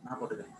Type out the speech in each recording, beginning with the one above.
நான் போட்டுக்கிறேன்.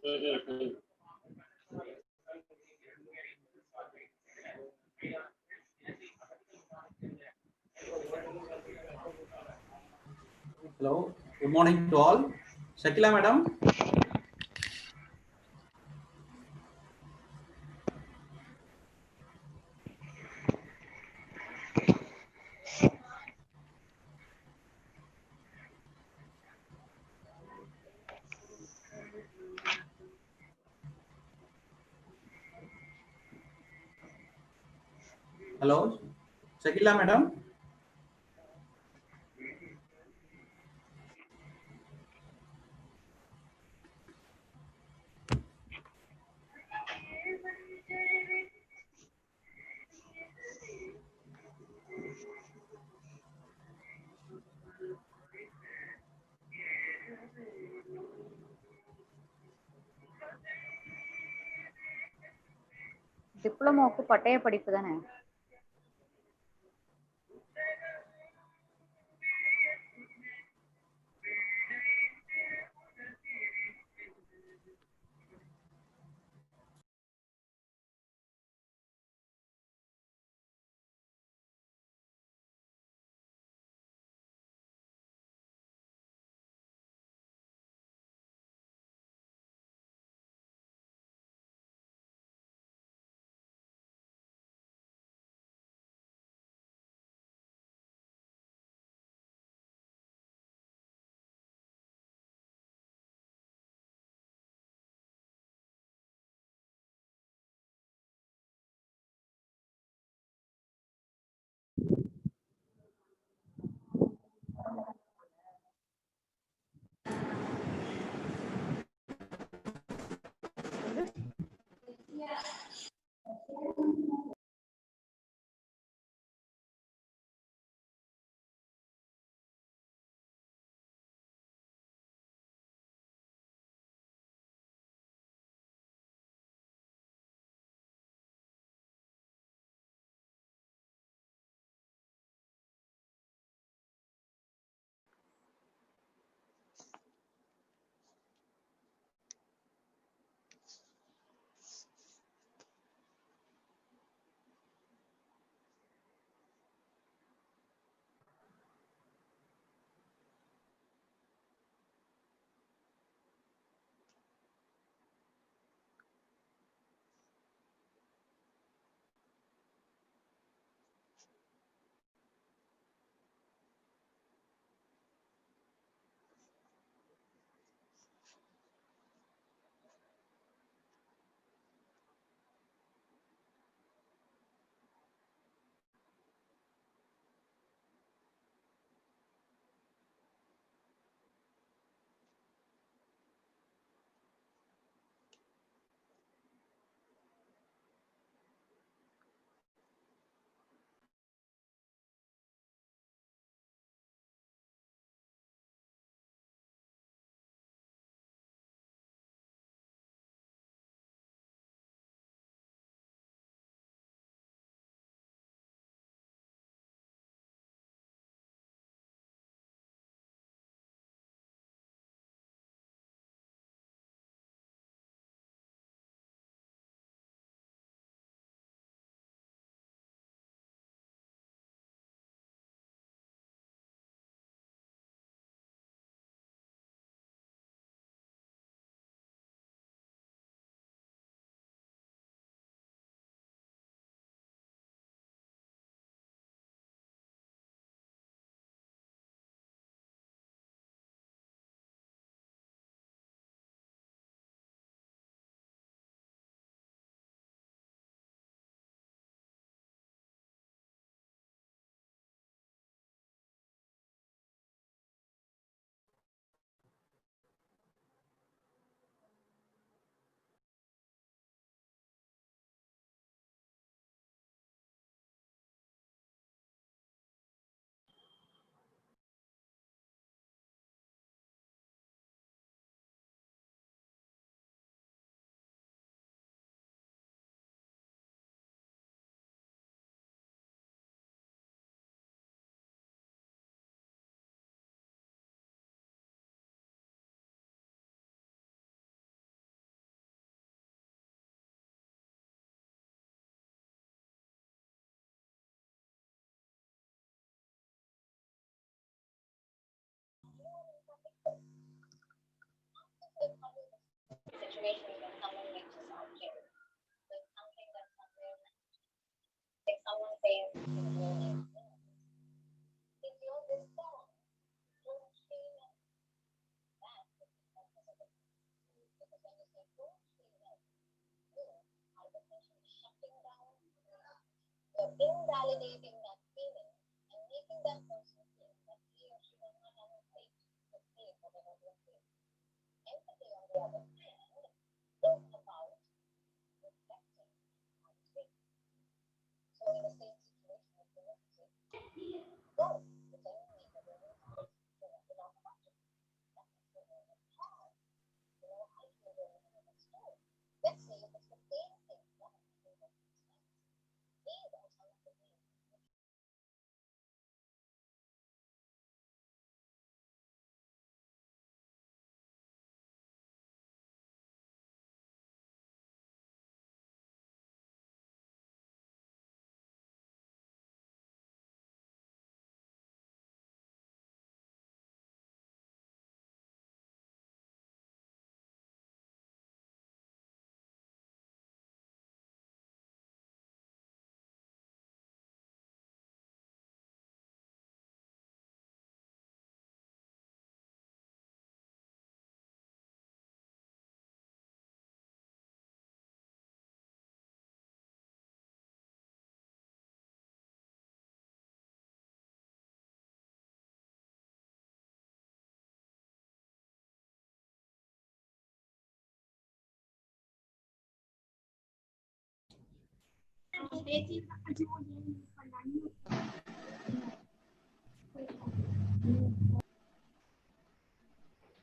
ம், ம், ம். Hello, good morning to all. Shakila madam. Hello, Shakila madam. டிப்ளமோக்கு பட்டய படிப்பு தானே?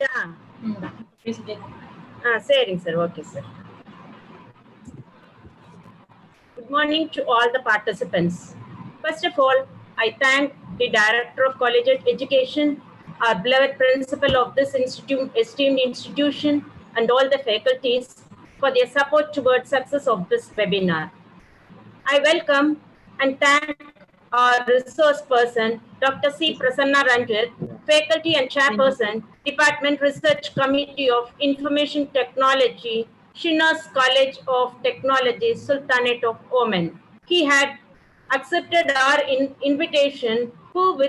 Yeah. Sharing, sir. Okay, sir. Good morning to all the participants. First of all, I thank the Director of College Education, our beloved principal of this esteemed institution, and all the faculties for their support towards success of this webinar. I welcome and thank our resource person, Dr. C. Prasanna Ranjith, faculty and chairperson, Department Research Committee of Information Technology, Shinas College of Technology, Sultanate of Oman. He had accepted our invitation, who,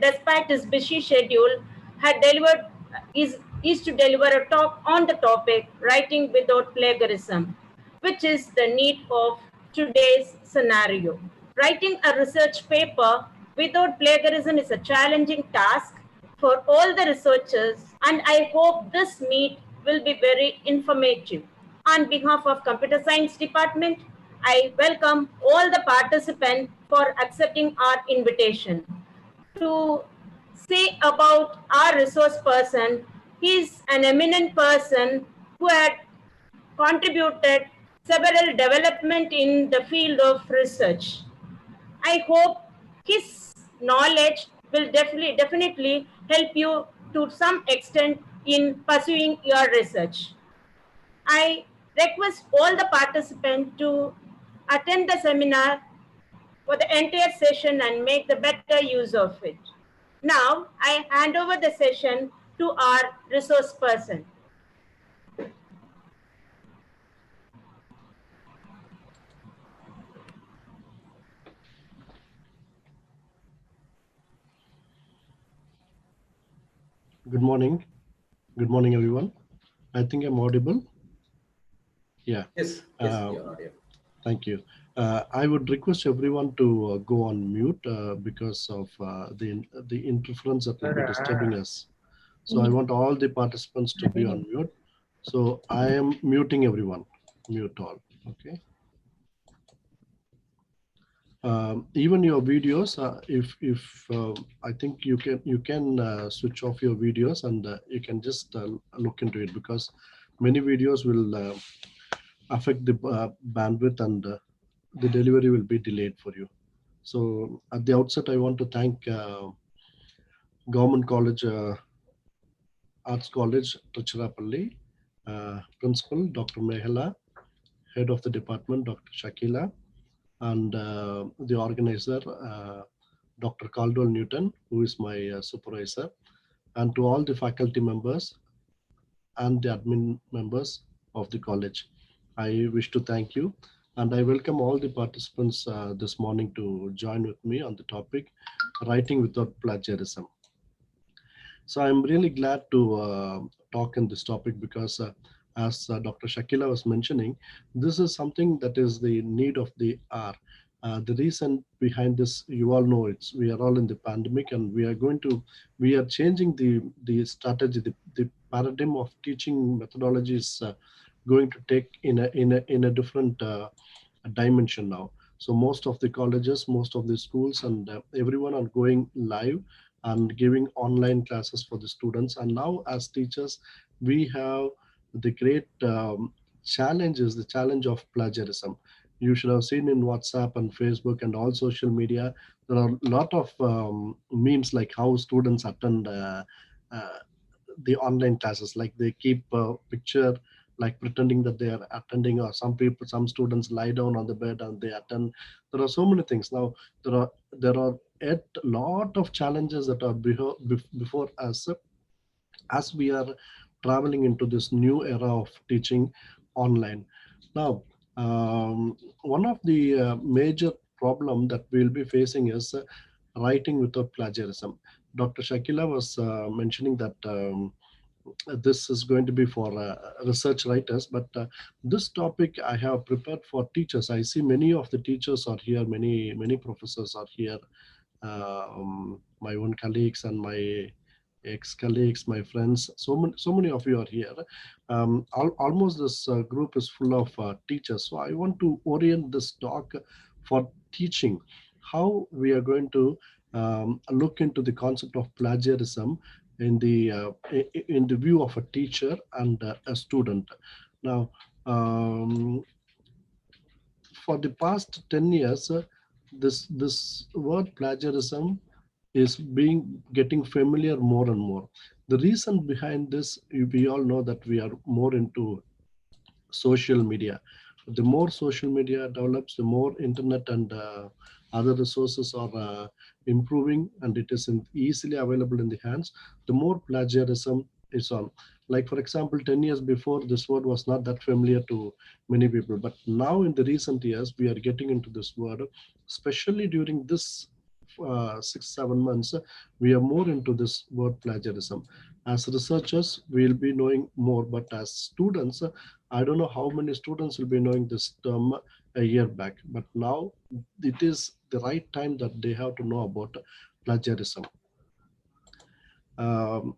despite his busy schedule, had delivered is to deliver a talk on the topic writing without plagiarism, which is the need of today's scenario. Writing a research paper without plagiarism is a challenging task for all the researchers, and I hope this meet will be very informative. On behalf of Computer Science Department, I welcome all the participants for accepting our invitation. To say about our resource person, he is an eminent person who had contributed several development in the field of research. I hope his knowledge will definitely help you to some extent in pursuing your research. I request all the participants to attend the seminar for the entire session and make the better use of it. Now, I hand over the session to our resource person. Good morning. Good morning, everyone. I think I'm audible. Yeah. Yes, you're audible. Thank you. I would request everyone to go on mute because of the interference that will be disturbing us. So I want all the participants to be on mute. So I am muting everyone. Mute all. Okay. Even your videos, if I think you can switch off your videos and you can just look into it, because many videos will affect the bandwidth, and the delivery will be delayed for you. So at the outset, I want to thank Government College, Arts College, Tiruchirappalli, Principal Dr. Mehala, Head of the Department Dr. Shakila, and the organizer Dr. Caldwell Newton, who is my supervisor, and to all the faculty members and the admin members of the college. I wish to thank you, and I welcome all the participants this morning to join with me on the topic writing without plagiarism. So I'm really glad to talk in this topic because as Dr. Shakila was mentioning, this is something that is the need of the hour. The reason behind this, you all know, it's we are all in the pandemic, and we are changing the strategy, the paradigm of teaching methodology is going to take in a different dimension now. So most of the colleges, most of the schools, and everyone are going live and giving online classes for the students. And now as teachers, we have the great challenge is the challenge of plagiarism. You should have seen in WhatsApp and Facebook and all social media, there are a lot of memes like how students attend uh, the online classes, like they keep a picture like pretending that they are attending, or some students lie down on the bed and they attend. There are so many things now. There are yet a lot of challenges that are before us as we are traveling into this new era of teaching online. Now, one of the major problem that we'll be facing is writing without plagiarism. Dr. Shakila was mentioning that this is going to be for research writers, but this topic I have prepared for teachers. I see many of the teachers are here, many professors are here, my own colleagues and my ex-colleagues, my friends, so many of you are here. Almost this group is full of teachers. So I want to orient this talk for teaching, how we are going to look into the concept of plagiarism in the view of a teacher and a student. Now, for the past 10 years, this word plagiarism is getting familiar more and more. The reason behind this, we all know that we are more into social media. The more social media develops, the more internet and other resources are improving, and it is easily available in the hands, the more plagiarism is on. Like for example, 10 years before, this word was not that familiar to many people, but now in the recent years we are getting into this word, especially during this 6 7 months, we are more into this word plagiarism. As researchers, we'll be knowing more, but as students, I don't know how many students will be knowing this term a year back, but now it is the right time that they have to know about plagiarism.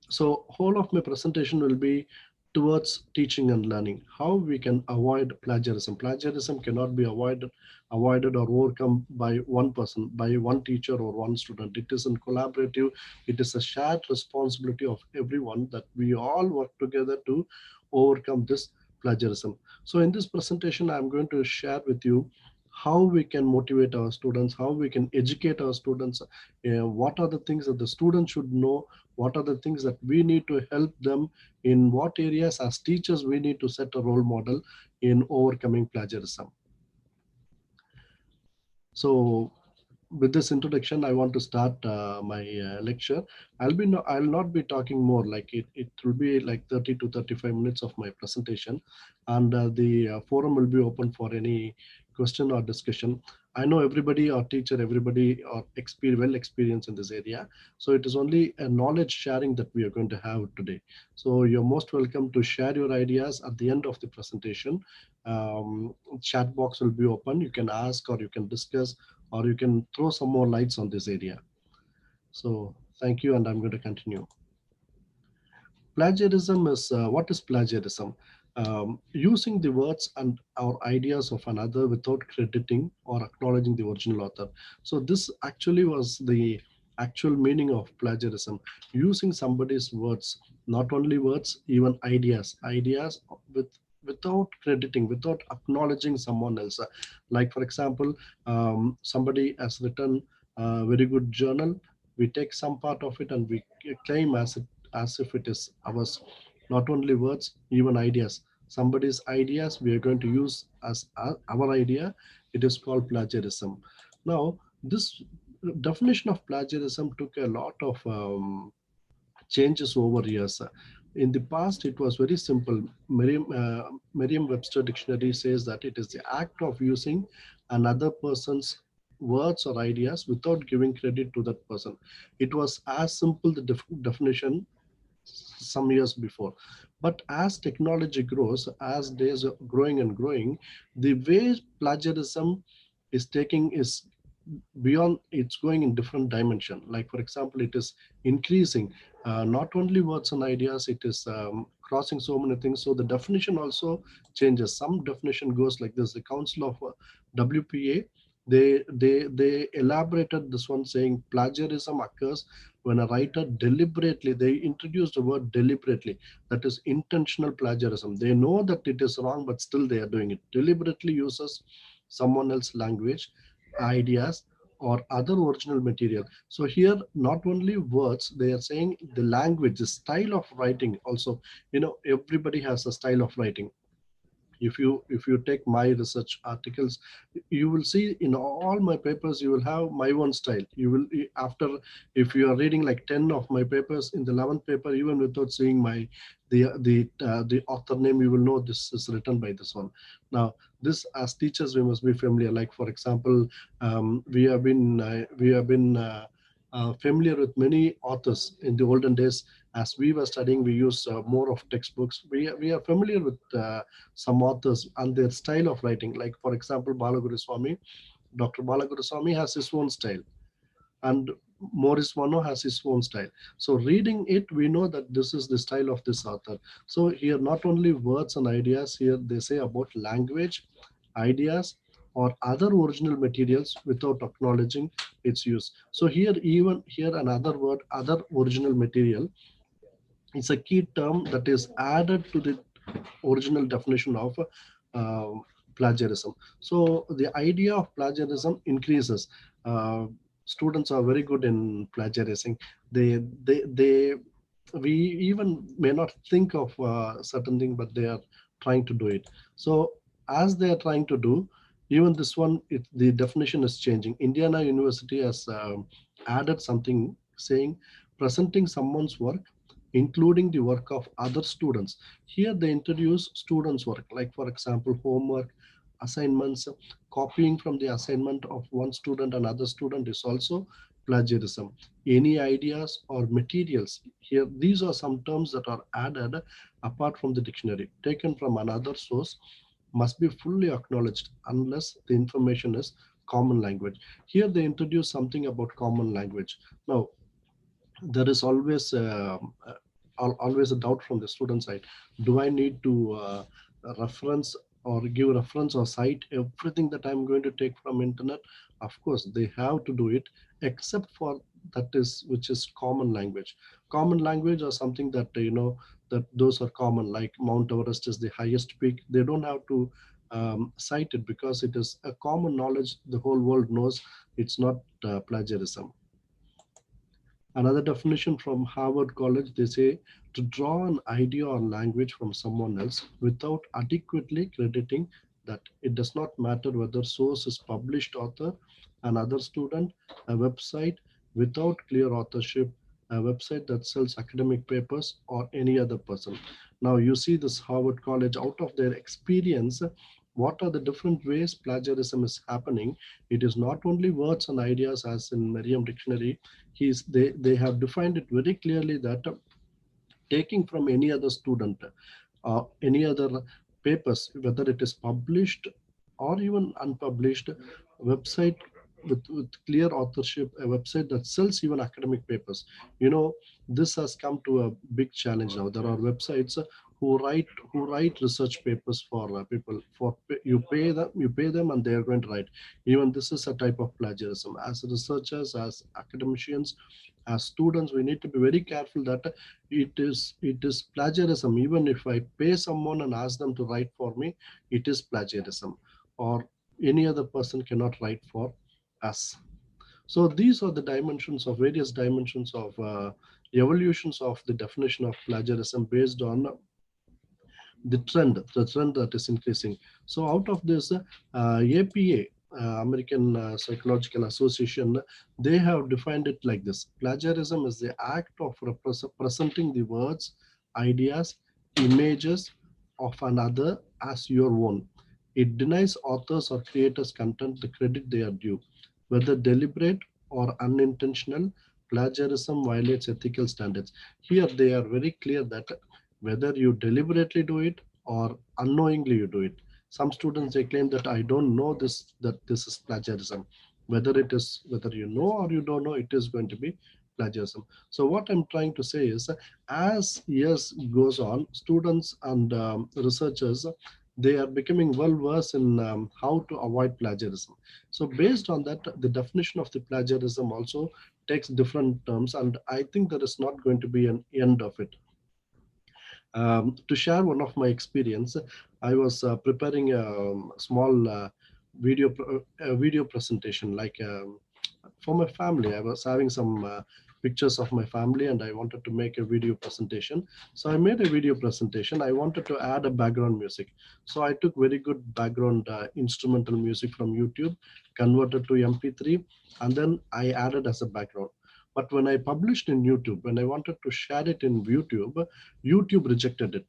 So whole of my presentation will be towards teaching and learning, how we can avoid plagiarism. Plagiarism cannot be avoided or overcome by one person, by one teacher or one student. It is a collaborative, it is a shared responsibility of everyone, that we all work together to overcome this plagiarism. So in this presentation, I'm going to share with you how we can motivate our students, how we can educate our students, what are the things that the students should know, what are the things that we need to help them, in what areas as teachers we need to set a role model in overcoming plagiarism. So with this introduction, I want to start my lecture. I'll not be talking more, like it will be like 30 to 35 minutes of my presentation, and the forum will be open for any question or discussion. I know everybody or teacher, everybody are well experienced in this area. So it is only a knowledge sharing that we are going to have today. So you're most welcome to share your ideas at the end of the presentation. Chat box will be open. You can ask or you can discuss, or you can throw some more lights on this area. So thank you, and I'm going to continue. Plagiarism is, what is plagiarism? Using the words and our ideas of another without crediting or acknowledging the original author. So this actually was the actual meaning of plagiarism, using somebody's words, not only words, even ideas with without crediting, without acknowledging someone else. Like for example, somebody has written a very good journal, we take some part of it and we claim as if it is ours. Not only words, even ideas. Somebody's ideas we are going to use as our idea. It is called plagiarism. Now, this definition of plagiarism took a lot of changes over years. In the past, it was very simple. Merriam-Webster dictionary says that it is the act of using another person's words or ideas without giving credit to that person. It was as simple, the definition some years before. But as technology grows, as days are growing and growing, the way plagiarism is taking is beyond, it's going in different dimension. Like for example, it is increasing not only words and ideas, it is crossing so many things. So the definition also changes. Some definition goes like this. The Council of WPA, they elaborated this one, saying plagiarism occurs when a writer deliberately, they introduced the word deliberately, that is intentional plagiarism. They know that it is wrong, but still they are doing it. Deliberately uses someone else's language, ideas, or other original material. So here, not only words, they are saying the language, the style of writing also. Everybody has a style of writing. If you take my research articles, you will see in all my papers you will have my own style. You will, after, if you are reading like 10 of my papers, in the 11th paper, even without seeing my the author name, you will know this is written by this one. Now this, as teachers, we must be familiar. Like for example, we have been familiar with many authors in the olden days. As we were studying, we use more of textbooks. We are familiar with some authors and their style of writing. Like for example, Dr. Balaguru Swami has his own style, and Morris Mano has his own style. So reading it, we know that this is the style of this author. So here, not only words and ideas, here they say about language, ideas, or other original materials without acknowledging its use. So here, even here, another word, other original material, is a key term that is added to the original definition of uh, plagiarism. So the idea of plagiarism increases. Uh, Students are very good in plagiarizing. They we even may not think of certain thing, but they are trying to do it. So as they are trying to do, even this one, the definition is changing. Indiana University has added something saying presenting someone's work, including the work of other students. Here they introduce students' work, like for example, homework, assignments, copying from the assignment of one student another student is also plagiarism. Any ideas or materials, here these are some terms that are added apart from the dictionary, taken from another source, must be fully acknowledged unless the information is common language. Here they introduce something about common language. Now there is always a doubt from the student side. Do I need to reference or give reference or cite everything that I'm going to take from internet? Of course they have to do it, except for that is which is common language. Common language or something that that those are common, like Mount Everest is the highest peak. They don't have to cite it because it is a common knowledge, the whole world knows. It's not plagiarism. Another definition from Harvard College, they say to draw an idea or language from someone else without adequately crediting that. It does not matter whether source is published author, another student, a website without clear authorship, a website that sells academic papers, or any other person. Now you see this Harvard College, out of their experience, what are the different ways plagiarism is happening. It is not only words and ideas as in Merriam Dictionary. They have defined it very clearly that taking from any other student, any other papers, whether it is published or even unpublished, website with clear authorship, a website that sells even academic papers. This has come to a big challenge now. There are websites who write research papers for people. You pay them and they are going to write. Even this is a type of plagiarism. As researchers, as academicians, as students, we need to be very careful that it is plagiarism. Even if I pay someone and ask them to write for me, it is plagiarism, or any other person cannot write for us. So these are the various dimensions of evolutions of the definition of plagiarism based on the trend that is increasing. So out of this, APA, American Psychological Association, they have defined it like this: plagiarism is the act of presenting the words, ideas, images of another as your own. It denies authors or creators content the credit they are due. Whether deliberate or unintentional, plagiarism violates ethical standards. Here they are very clear that whether you deliberately do it or unknowingly you do it. Some students they claim that I don't know this, that this is plagiarism. Whether you know or you don't know, it is going to be plagiarism. So what I'm trying to say is, as years goes on, students and researchers they are becoming well versed in how to avoid plagiarism. So based on that, the definition of the plagiarism also takes different terms, and I think there is not going to be an end of it. To share one of my experience, I was preparing a small video presentation, like for my family. I was having some pictures of my family, and I wanted to make a video presentation. So I made a video presentation. I wanted to add a background music. So I took very good background instrumental music from YouTube, converted to MP3, and then I added as a background. But when I published in YouTube, when I wanted to share it in YouTube, YouTube rejected it.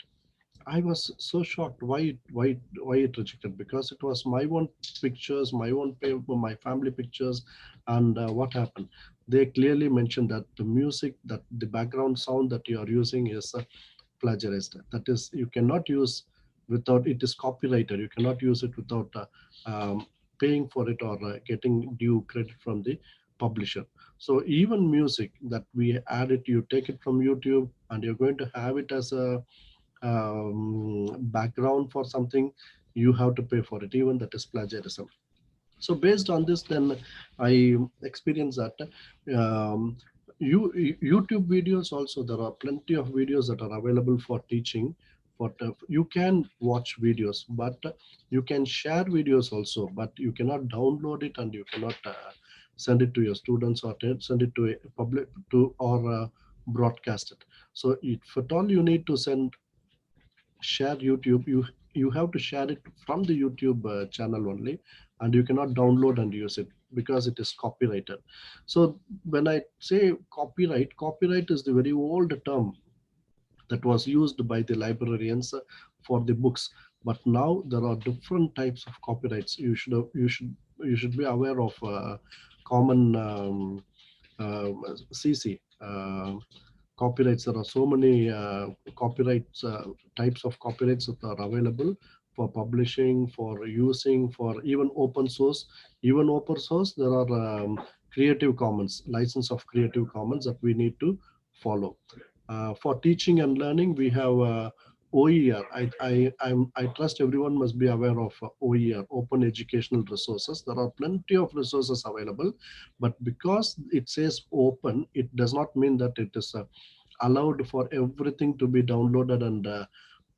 I was so shocked why it rejected, because it was my own pictures, my own my family pictures, and what happened? They clearly mentioned that the music, that the background sound that you are using is plagiarized. That is, you cannot use without, it is copyrighted. You cannot use it without paying for it or getting due credit from the publisher. So even music that we add it, you take it from YouTube and you're going to have it as a background for something, you have to pay for it. Even that is plagiarism. So based on this, then I experienced that YouTube videos also, there are plenty of videos that are available for teaching. But you can watch videos, but you can share videos also, but you cannot download it and you cannot send it to your students or send it to a public to or broadcast it. So if at all you need to share YouTube, you have to share it from the YouTube channel only, and you cannot download and use it because it is copyrighted. So when I say copyright is the very old term that was used by the librarians for the books. But now there are different types of copyrights. You should be aware of common uh, CC copyrights. There are so many copyrights, types of copyrights that are available for publishing, for using, for even open source. Even open source, there are Creative Commons, license of Creative Commons that we need to follow. For teaching and learning, we have OER. I trust everyone must be aware of OER, Open Educational Resources. There are plenty of resources available, but because it says open, it does not mean that it is allowed for everything to be downloaded and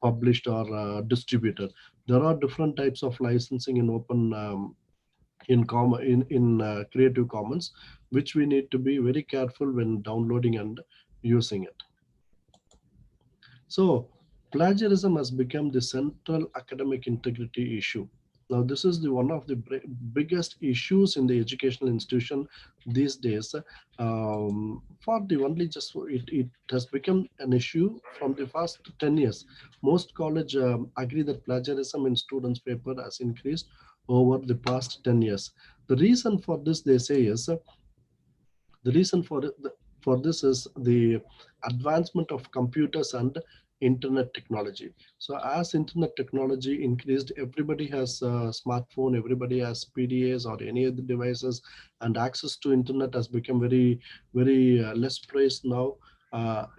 published or distributed. There are different types of licensing in open in Creative Commons, which we need to be very careful when downloading and using it. So plagiarism has become the central academic integrity issue. Now, this is the one of the biggest issues in the educational institution these days. For the only just it has become an issue from the past 10 years. Most college agree that plagiarism in students' paper has increased over the past 10 years. The reason for this, they say, is the reason for this is the advancement of computers and internet technology. So as internet technology increased, everybody has a smartphone, everybody has PDAs or any other devices, and access to internet has become very less praised now.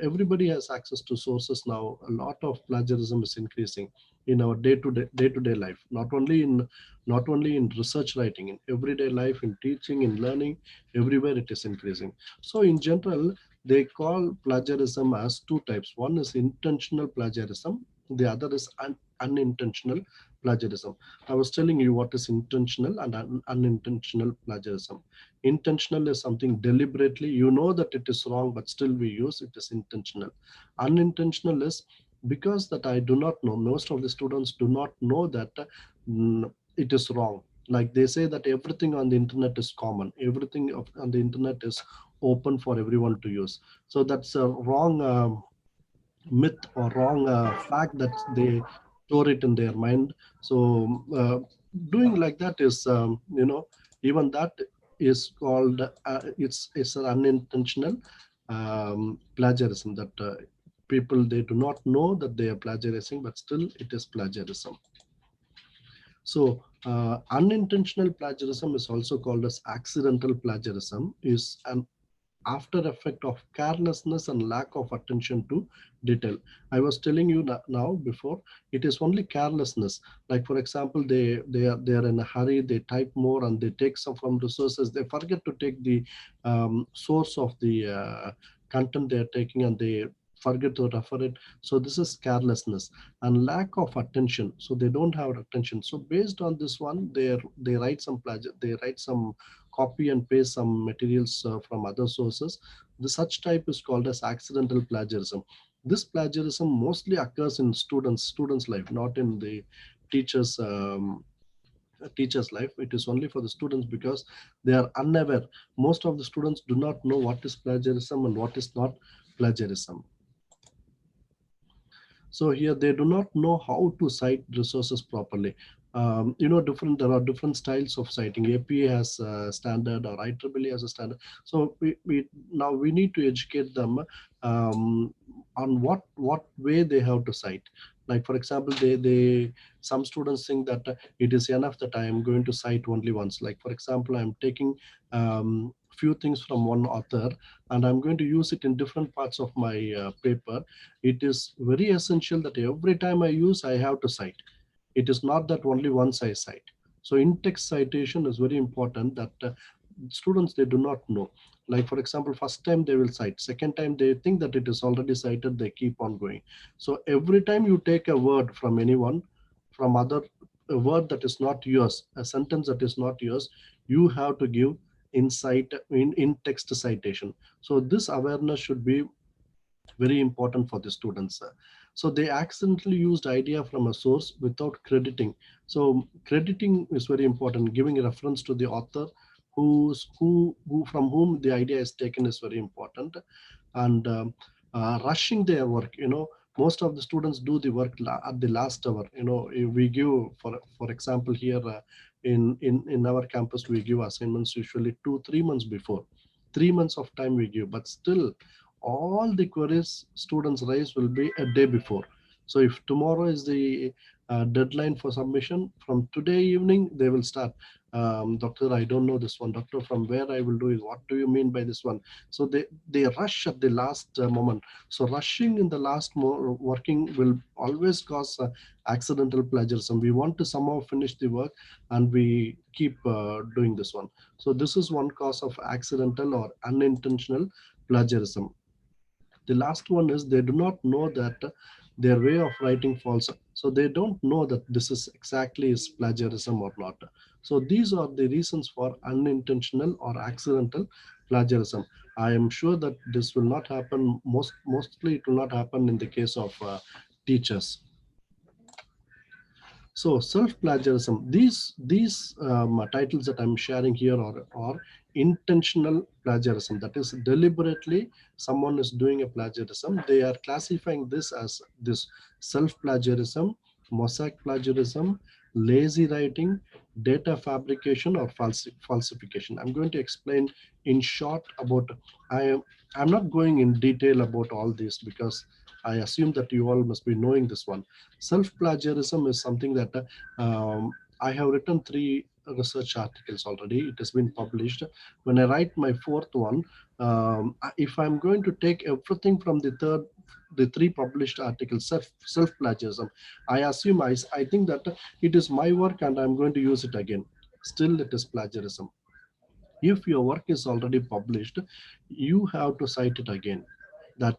Everybody has access to sources now. A lot of plagiarism is increasing in our day-to-day life, not only in research writing, in everyday life, in teaching, in learning, everywhere it is increasing. So in general, they call plagiarism as two types. One is intentional plagiarism, the other is unintentional plagiarism. I was telling you what is intentional and unintentional plagiarism. Intentional is something deliberately, you know that it is wrong, but still we use it, is intentional. Unintentional is because that I do not know, most of the students do not know that it is wrong. Like they say that everything on the internet is common, everything on the internet is open for everyone to use. So that's a wrong myth or wrong fact that they store it in their mind. So doing like that is, even that is called, it's an unintentional plagiarism, that people, they do not know that they are plagiarizing, but still it is plagiarism. So unintentional plagiarism is also called as accidental plagiarism, is an after effect of carelessness and lack of attention to detail. I was telling you now before, it is only carelessness. Like for example, they are in a hurry, they type more and they take some from resources, they forget to take the source of the content they are taking, and they forget to refer it. So this is carelessness and lack of attention. So they don't have attention. So based on this one, they write some they write some copy and paste some materials from other sources. The such type is called as accidental plagiarism. This plagiarism mostly occurs in students life, not in the teachers teacher's life. It is only for the students because they are unaware. Most of the students do not know what is plagiarism and what is not plagiarism. So here they do not know how to cite resources properly. There are different styles of citing. APA has a standard, or IEEE has a standard. So now we need to educate them on what way they have to cite. Like for example, they some students think that it is enough that I am going to cite only once. Like for example, I'm taking few things from one author and I'm going to use it in different parts of my paper. It is very essential that every time I use, I have to cite. It is not that only once I cite. So in-text citation is very important, that students, they do not know. Like for example, first time they will cite, second time they think that it is already cited, they keep on going. So every time you take a word from anyone, from other, a word that is not yours, a sentence that is not yours, you have to give in text citation. So this awareness should be very important for the students. So they accidentally used idea from a source without crediting. So crediting is very important. Giving a reference to the author who from whom the idea is taken is very important. And rushing their work, most of the students do the work at the last hour. If we give, for example, here in our campus, we give assignments usually 2-3 months before. 3 months of time we give, but still all the queries students raise will be a day before. So if tomorrow is the deadline for submission, from today evening they will start. Doctor, I don't know this one. Doctor, from where I will do it? What do you mean by this one? So they rush at the last moment. So rushing in the last working will always cause accidental plagiarism. We want to somehow finish the work and we keep doing this one. So this is one cause of accidental or unintentional plagiarism. The last one is they do not know that their way of writing falls. So they don't know that this is exactly is plagiarism or not. So these are the reasons for unintentional or accidental plagiarism. I am sure that this will not happen. Mostly it will not happen in the case of teachers. So self-plagiarism, these titles that I'm sharing here are intentional plagiarism. That is, deliberately someone is doing a plagiarism. They are classifying this as this self-plagiarism, mosaic plagiarism, lazy writing, data fabrication, or falsification. I'm going to explain in short about, I'm not going in detail about all this because I assume that you all must be knowing this one. Self-plagiarism is something that I have written 3 research articles already. It has been published. When I write my 4th one, if I'm going to take everything from the 3 published articles, self-plagiarism, I assume, I think that it is my work and I'm going to use it again. Still, it is plagiarism. If your work is already published, you have to cite it again. That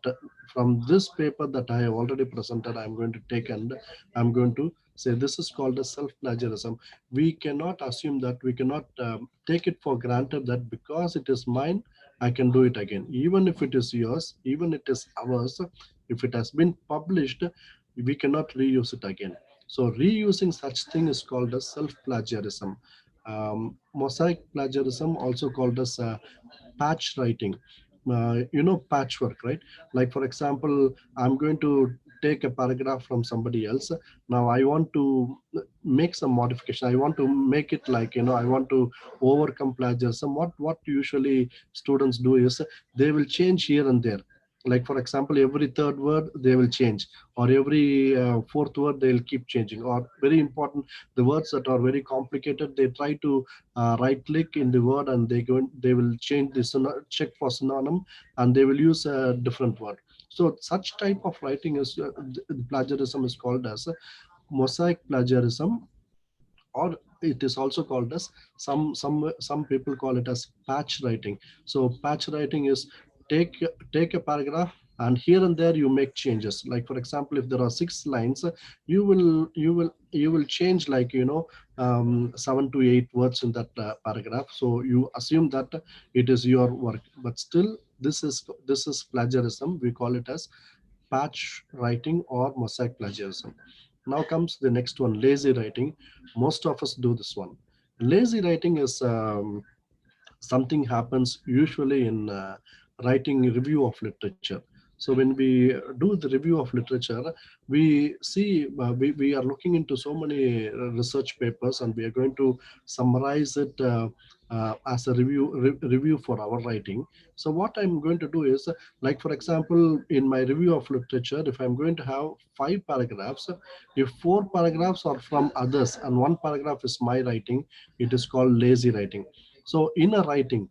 from this paper that I have already presented, I'm going to take and I'm going to say this is called a self-plagiarism. We cannot assume that, we cannot take it for granted that because it is mine, I can do it again. Even if it is yours, even it is ours, if it has been published, we cannot reuse it again. So reusing such thing is called as self-plagiarism. Mosaic plagiarism, also called as patch writing. patchwork, right? Like for example, I'm going to take a paragraph from somebody else. Now I want to make some modification. I want to make it like, I want to overcome plagiarism. What usually students do is they will change here and there. Like for example, every third word they will change, or every fourth word they'll keep changing, or very important, the words that are very complicated, they try to right click in the word and they will change the check for synonym, and they will use a different word. So such type of writing is plagiarism is called as mosaic plagiarism, or it is also called as some people call it as patch writing. So patch writing is take take a paragraph, and here and there you make changes. Like for example, if there are 6 lines, you will change, like 7 to 8 words in that paragraph. So you assume that it is your work, but still this is plagiarism. We call it as patch writing or mosaic plagiarism. Now comes the next one, lazy writing. Most of us do this one. Lazy writing is something happens usually in writing review of literature. So when we do the review of literature, we see we are looking into so many research papers, and we are going to summarize it as a review for our writing. So what I'm going to do is, like for example, in my review of literature, if I'm going to have 5 paragraphs, if 4 paragraphs are from others and 1 paragraph is my writing, it is called lazy writing. So in a writing,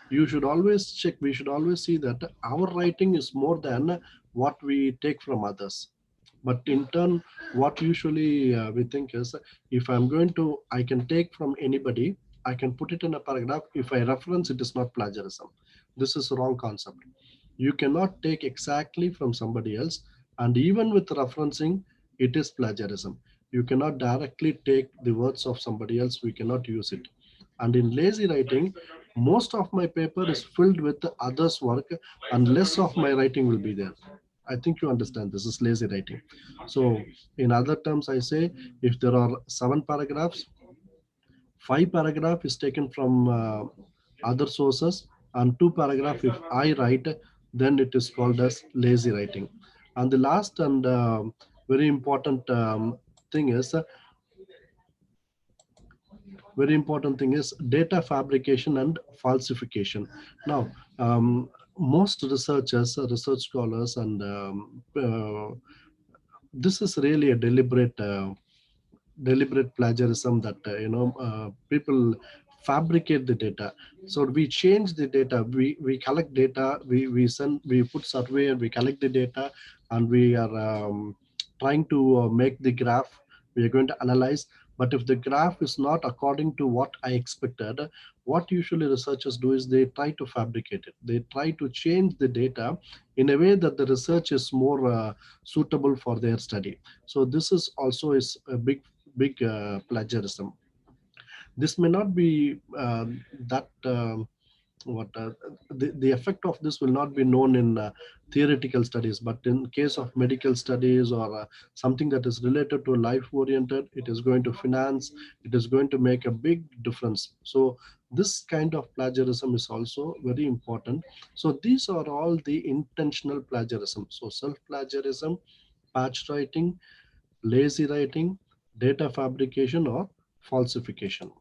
you should always check, we should always see that our writing is more than what we take from others. But in turn, what usually we think is, if I'm going to, I can take from anybody, I can put it in a paragraph. If I reference, it is not plagiarism. This is a wrong concept. You cannot take exactly from somebody else, and even with referencing, it is plagiarism. You cannot directly take the words of somebody else. We cannot use it. And in lazy writing, most of my paper is filled with others' work, and less of my writing will be there. I think you understand this is lazy writing. So in other terms, I say, if there are 7 paragraphs, 5 paragraph is taken from other sources, and 2 paragraph if I write, then it is called as lazy writing. And the last and very important thing is very important thing is data fabrication and falsification. Now, most researchers, research scholars, and this is really a deliberate plagiarism, that people fabricate the data. So we change the data, we collect data, we put survey, and we collect the data, and we are trying to make the graph. We are going to analyze, but if the graph is not according to what I expected, what usually researchers do is they try to fabricate it. They try to change the data in a way that the research is more suitable for their study. So this is also is a big plagiarism. This may not be that what the effect of this will not be known in theoretical studies, but in case of medical studies, or something that is related to life oriented, it is going to finance, it is going to make a big difference. So this kind of plagiarism is also very important. So these are all the intentional plagiarism. So self plagiarism, patch writing, lazy writing, data fabrication, or falsification.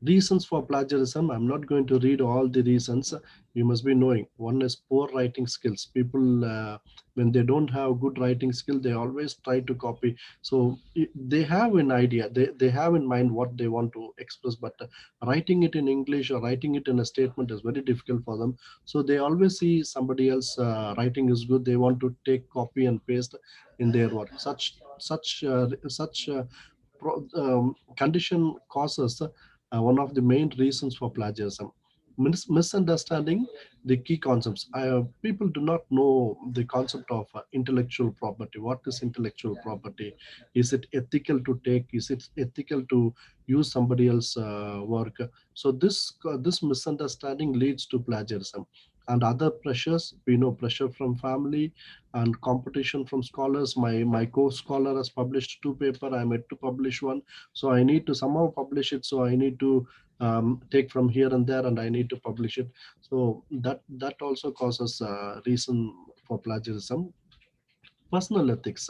Reasons for plagiarism, I'm not going to read all the reasons. You must be knowing. One is poor writing skills. People, when they don't have good writing skill, they always try to copy. So they have an idea, they have in mind what they want to express, but writing it in English or writing it in a statement is very difficult for them. So they always see somebody else writing is good, they want to take copy and paste in their work. Such condition causes one of the main reasons for plagiarism. Misunderstanding the key concepts. People do not know the concept of intellectual property. What is intellectual property? Is it ethical to take? Is it ethical to use somebody else's work? So this misunderstanding leads to plagiarism. And other pressures, we know, pressure from family and competition from scholars. My co-scholar has published 2 papers, I'm yet to publish one, so I need to somehow publish it. So I need to take from here and there, and I need to publish it. So that also causes reason for plagiarism. Personal ethics.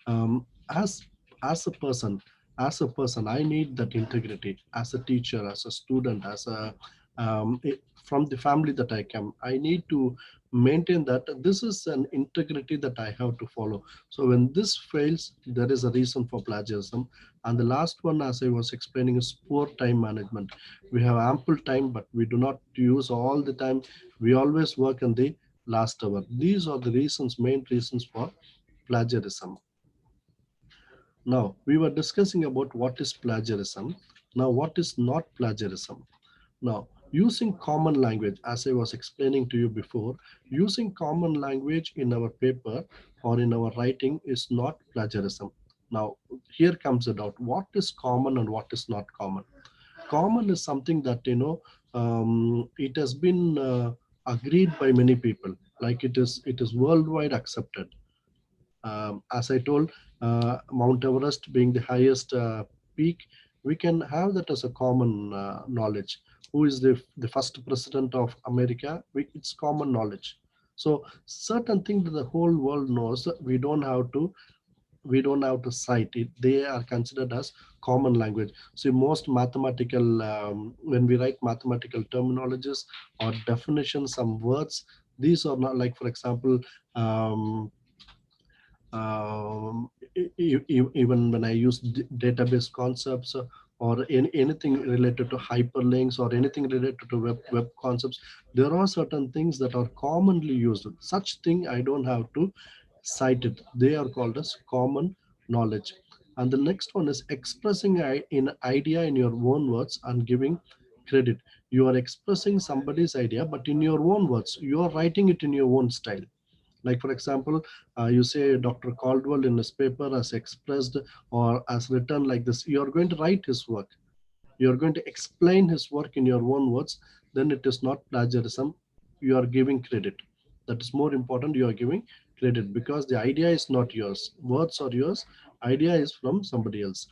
um, as as a person, I need that integrity as a teacher, as a student, as a from the family that I come, I need to maintain that this is an integrity that I have to follow. So when this fails, there is a reason for plagiarism. And the last one, as I was explaining, is poor time management. We have ample time, but we do not use all the time. We always work in the last hour. These are the reasons, main reasons for plagiarism. Now, we were discussing about what is plagiarism. Now, what is not plagiarism? Now, using common language, as I was explaining to you before, using common language in our paper or in our writing is not plagiarism. Now, here comes the doubt. What is common and what is not common? Common is something that, it has been agreed by many people, like it is worldwide accepted. As I told, Mount Everest being the highest peak, we can have that as a common knowledge. Who is the first president of America? It's common knowledge. So certain things that the whole world knows, we don't have to cite it. They are considered as common language. So most mathematical, when we write mathematical terminologies or definitions, some words, these are not, like for example, even when I use database concepts, or anything related to hyperlinks or anything related to web concepts, there are certain things that are commonly used. Such thing I don't have to cite it. They are called as common knowledge. And the next one is expressing an idea in your own words and giving credit. You are expressing somebody's idea, but in your own words. You are writing it in your own style. Like for example, you say Dr. Caldwell in his paper has expressed or has written like this. You are going to write his work. You are going to explain his work in your own words. Then it is not plagiarism. You are giving credit. That is more important. You are giving credit because the idea is not yours. Words are yours. Idea is from somebody else.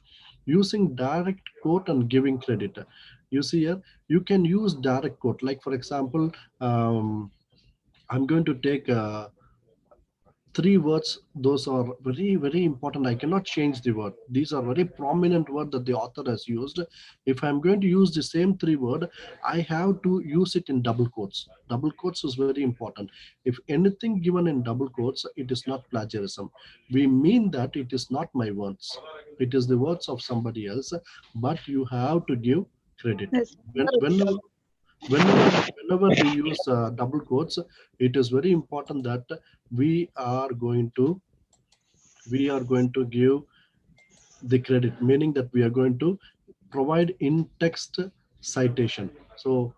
Using direct quote and giving credit. You see here, you can use direct quote. Like for example, I'm going to take three words. Those are very, very important. I cannot change the word. These are very prominent word that the author has used. If I'm going to use the same three word, I have to use it in double quotes. Double quotes is very important. If anything given in double quotes, it is not plagiarism. We mean that it is not my words, it is the words of somebody else, but you have to give credit. Yes. Whenever we use double quotes, it is very important that we are going to give the credit, meaning that we are going to provide in text citation. So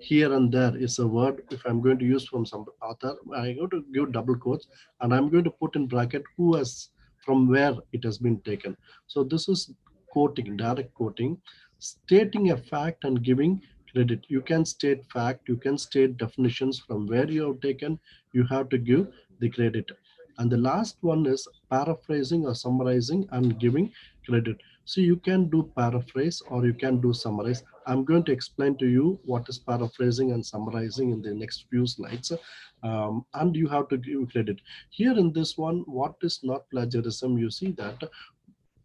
here and there is a word. If I'm going to use from some author, I'm going to give double quotes and I'm going to put in bracket who has, from where it has been taken. So this is quoting, direct quoting, stating a fact and giving credit. You can state fact, you can state definitions from where you have taken, you have to give the credit. And the last one is paraphrasing or summarizing and giving credit. So you can do paraphrase or you can do summarize. I'm going to explain to you what is paraphrasing and summarizing in the next few slides. And you have to give credit. Here in this one, what is not plagiarism? You see that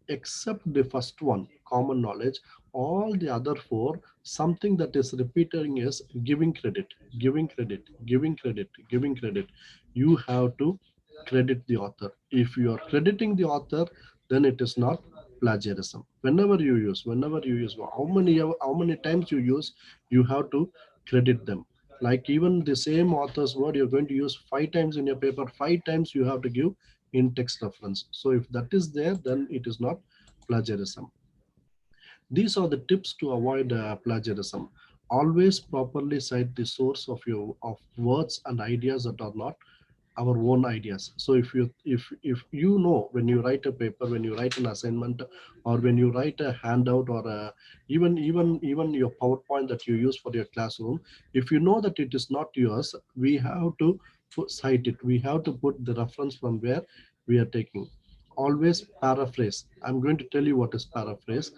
except the first one, common knowledge, all the other four, something that is repeating is giving credit, giving credit, giving credit, giving credit. You have to credit the author. If you are crediting the author, then it is not plagiarism. Whenever you use, how many times you use, you have to credit them. Like even the same author's word, you're going to use 5 times in your paper, 5 times you have to give in text reference. So if that is there, then it is not plagiarism. These are the tips to avoid plagiarism. Always properly cite the source of your words and ideas that are not our own ideas. So if you know, when you write a paper, when you write an assignment, or when you write a handout, or even your PowerPoint that you use for your classroom, if you know that it is not yours, we have to cite it. We have to put the reference from where we are taking. Always paraphrase. I'm going to tell you what is paraphrase.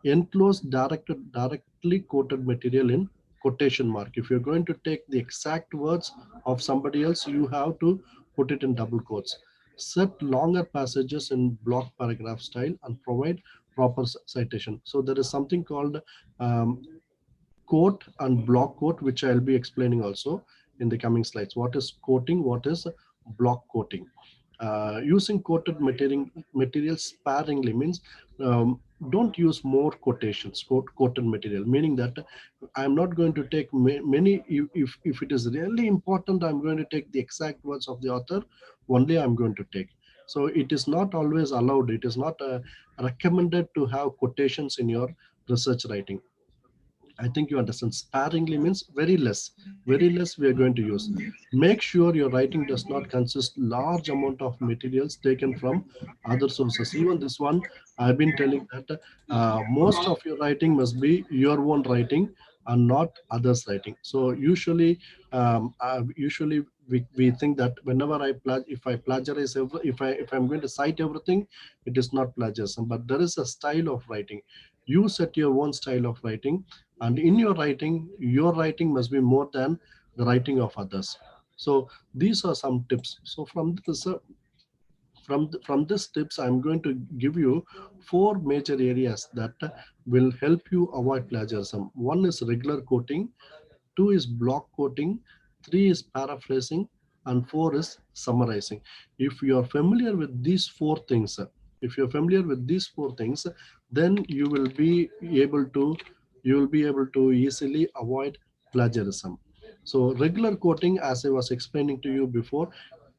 enclose directly quoted material in quotation mark. If you're going to take the exact words of somebody else, you have to put it in double quotes. Set longer passages in block paragraph style and provide proper citation. So there is something called um, quote and block quote, which I'll be explaining also in the coming slides. What is quoting? What is block quoting? Using material sparingly means don't use more quotations, quoted material, meaning that I'm not going to take many. If it is really important, I'm going to take the exact words of the author, only I'm going to take. So it is not always allowed. It is not recommended to have quotations in your research writing. I think you understand. Sparingly means very less. Very less we are going to use. Make sure your writing does not consist large amount of materials taken from other sources. Even this one, I've been telling that most of your writing must be your own writing and not others' writing. So usually we think that whenever if I plagiarize if I'm going to cite everything, it is not plagiarism. But there is a style of writing. You set your own style of writing, and in your writing must be more than the writing of others. So these are some tips. So from this tips, I'm going to give you 4 major areas that will help you avoid plagiarism. One is regular quoting, 2 is block quoting, 3 is paraphrasing, and 4 is summarizing. If you are familiar with these 4 things, then you will be able to easily avoid plagiarism. So regular quoting, as I was explaining to you before,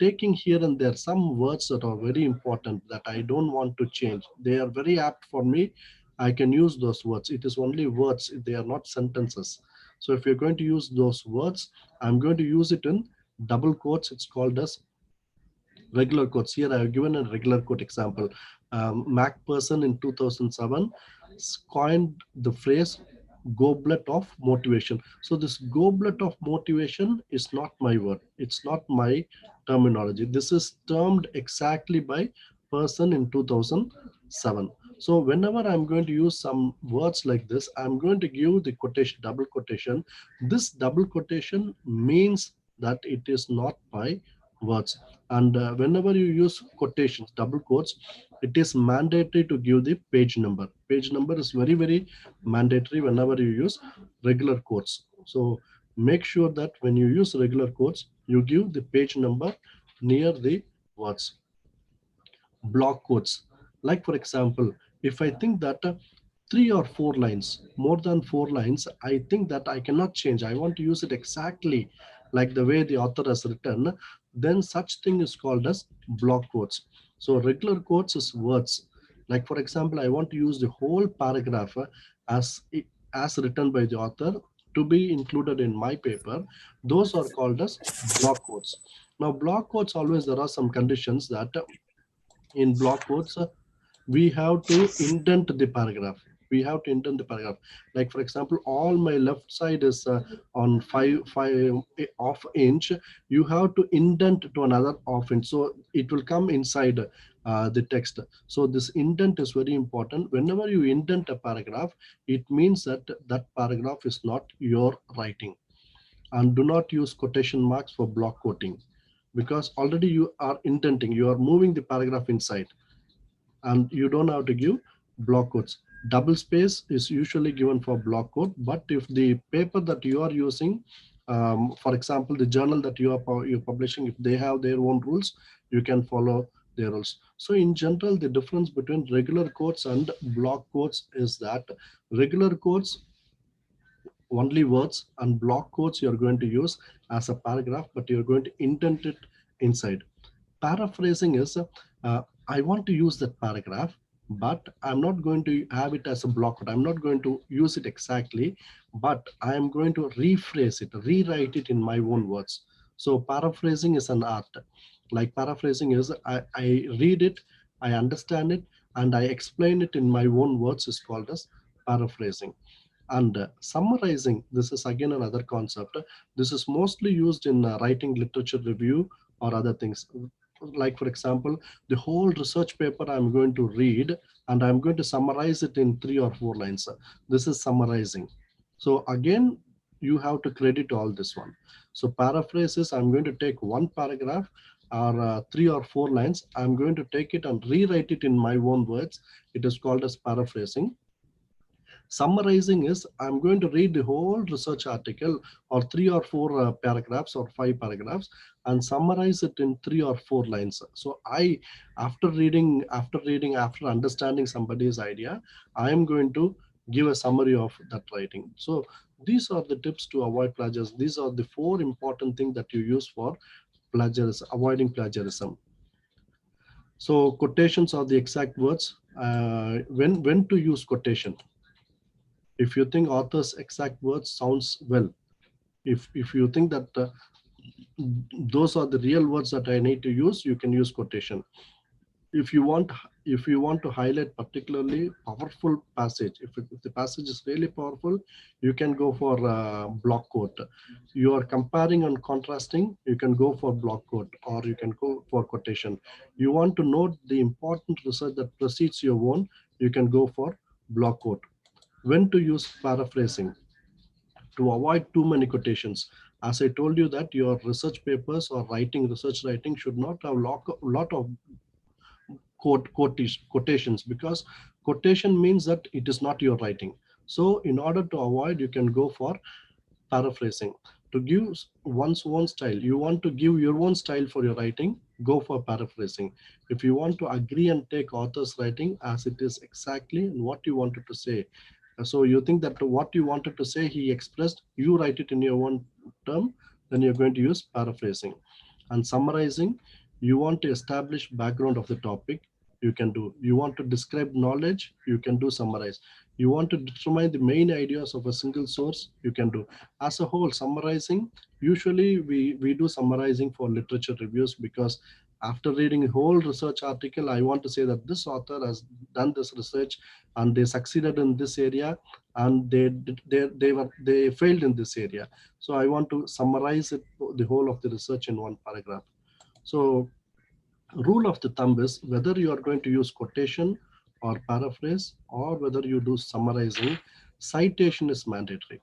taking here and there some words that are very important that I don't want to change. They are very apt for me. I can use those words. It is only words. They are not sentences. So if you're going to use those words, I'm going to use it in double quotes. It's called as regular quotes. Here I have given a regular quote example. Mac person in 2007 coined the phrase goblet of motivation. So this goblet of motivation is not my word. It's not my terminology. This is termed exactly by person in 2007. So whenever I'm going to use some words like this, I'm going to give the quotation, double quotation. This double quotation means that it is not my words. And whenever you use quotations, double quotes, it is mandatory to give the page number. Page number is very mandatory whenever you use regular quotes. So make sure that when you use regular quotes, you give the page number near the words. Block quotes, like for example, if I think that 3 or 4 lines, more than 4 lines, I think that I cannot change, I want to use it exactly like the way the author has written, then such thing is called as block quotes. So regular quotes is words, like for example, I want to use the whole paragraph as as written by the author to be included in my paper. Those are called as block quotes. Now block quotes, always there are some conditions that in block quotes we have to indent the paragraph. We have to indent the paragraph. Like for example, all my left side is on 5 off inch. You have to indent to another off inch, so it will come inside the text. So this indent is very important. Whenever you indent a paragraph, it means that that paragraph is not your writing. And do not use quotation marks for block quoting, because already you are indenting, you are moving the paragraph inside, and you don't have to give block quotes. Double space is usually given for block quote, but if the paper that you are using, for example, the journal that you're publishing, if they have their own rules, you can follow their rules. So in general, the difference between regular quotes and block quotes is that regular quotes only words, and block quotes you're going to use as a paragraph, but you're going to indent it inside. Paraphrasing is I want to use that paragraph, but I'm not going to have it as a block quote. I'm not going to use it exactly, but I'm going to rephrase it, rewrite it in my own words. So paraphrasing is an art. Like paraphrasing is I read it, I understand it, and I explain it in my own words is called as paraphrasing. And summarizing, this is again another concept. This is mostly used in writing literature review or other things. like for example, the whole research paper I'm going to read and I'm going to summarize it in 3 or 4 lines. This is summarizing. So again, you have to credit all this one. So paraphrases, I'm going to take one paragraph or 3 or 4 lines. I'm going to take it and rewrite it in my own words. It is called as paraphrasing. Summarizing is I'm going to read the whole research article or 3 or 4 paragraphs or 5 paragraphs and summarize it in 3 or 4 lines. So after understanding somebody's idea, I am going to give a summary of that writing. So these are the tips to avoid plagiarism. These are the 4 important things that you use for plagiarism, avoiding plagiarism. So quotations are the exact words. When to use quotation? If you think author's exact words sounds well, if you think that those are the real words that I need to use, you can use quotation. If you want to highlight particularly powerful passage, if the passage is really powerful, you can go for block quote. You are comparing and contrasting, you can go for block quote, or you can go for quotation. You want to note the important research that precedes your own, you can go for block quote. When to use paraphrasing? To avoid too many quotations. As I told you that your research papers or research writing should not have lot of quotations, because quotation means that it is not your writing. So in order to avoid, you can go for paraphrasing. To give one's own style, you want to give your own style for your writing, go for paraphrasing. If you want to agree and take author's writing as it is exactly what you wanted to say, so you think that what you wanted to say he expressed, you write it in your own term, then you're going to use paraphrasing. And summarizing, you want to establish background of the topic, you can do. You want to describe knowledge, you can do summarize. You want to determine the main ideas of a single source, you can do. As a whole, summarizing, usually we do summarizing for literature reviews, because after reading a whole research article, I want to say that this author has done this research and they succeeded in this area, and they failed in this area. So I want to summarize it, the whole of the research, in one paragraph. So rule of the thumb is whether you are going to use quotation or paraphrase, or whether you do summarizing, citation is mandatory.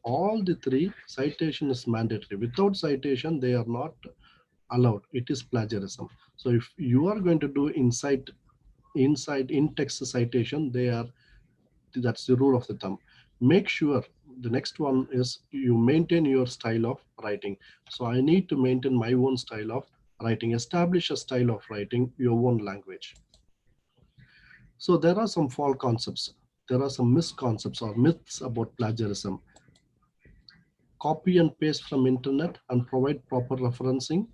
All the 3, citation is mandatory. Without citation, they are not allowed. It is plagiarism. So if you are going to do inside in text citation, that's the rule of the thumb. Make sure the next one is you maintain your style of writing. So I need to maintain my own style of writing. Establish a style of writing, your own language. So there are some false concepts. There are some misconcepts or myths about plagiarism. Copy and paste from internet and provide proper referencing,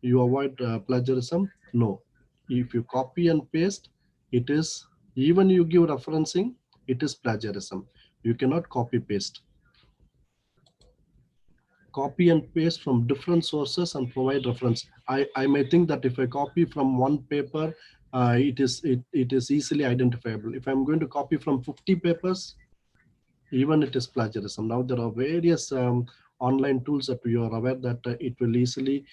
you avoid plagiarism? No. If you copy and paste, it is, even you give referencing, it is plagiarism. You cannot copy paste. Copy and paste from different sources and provide reference. I may think that if I copy from one paper, it is easily identifiable. If I'm going to copy from 50 papers, even it is plagiarism. Now there are various online tools that we are aware that it will easily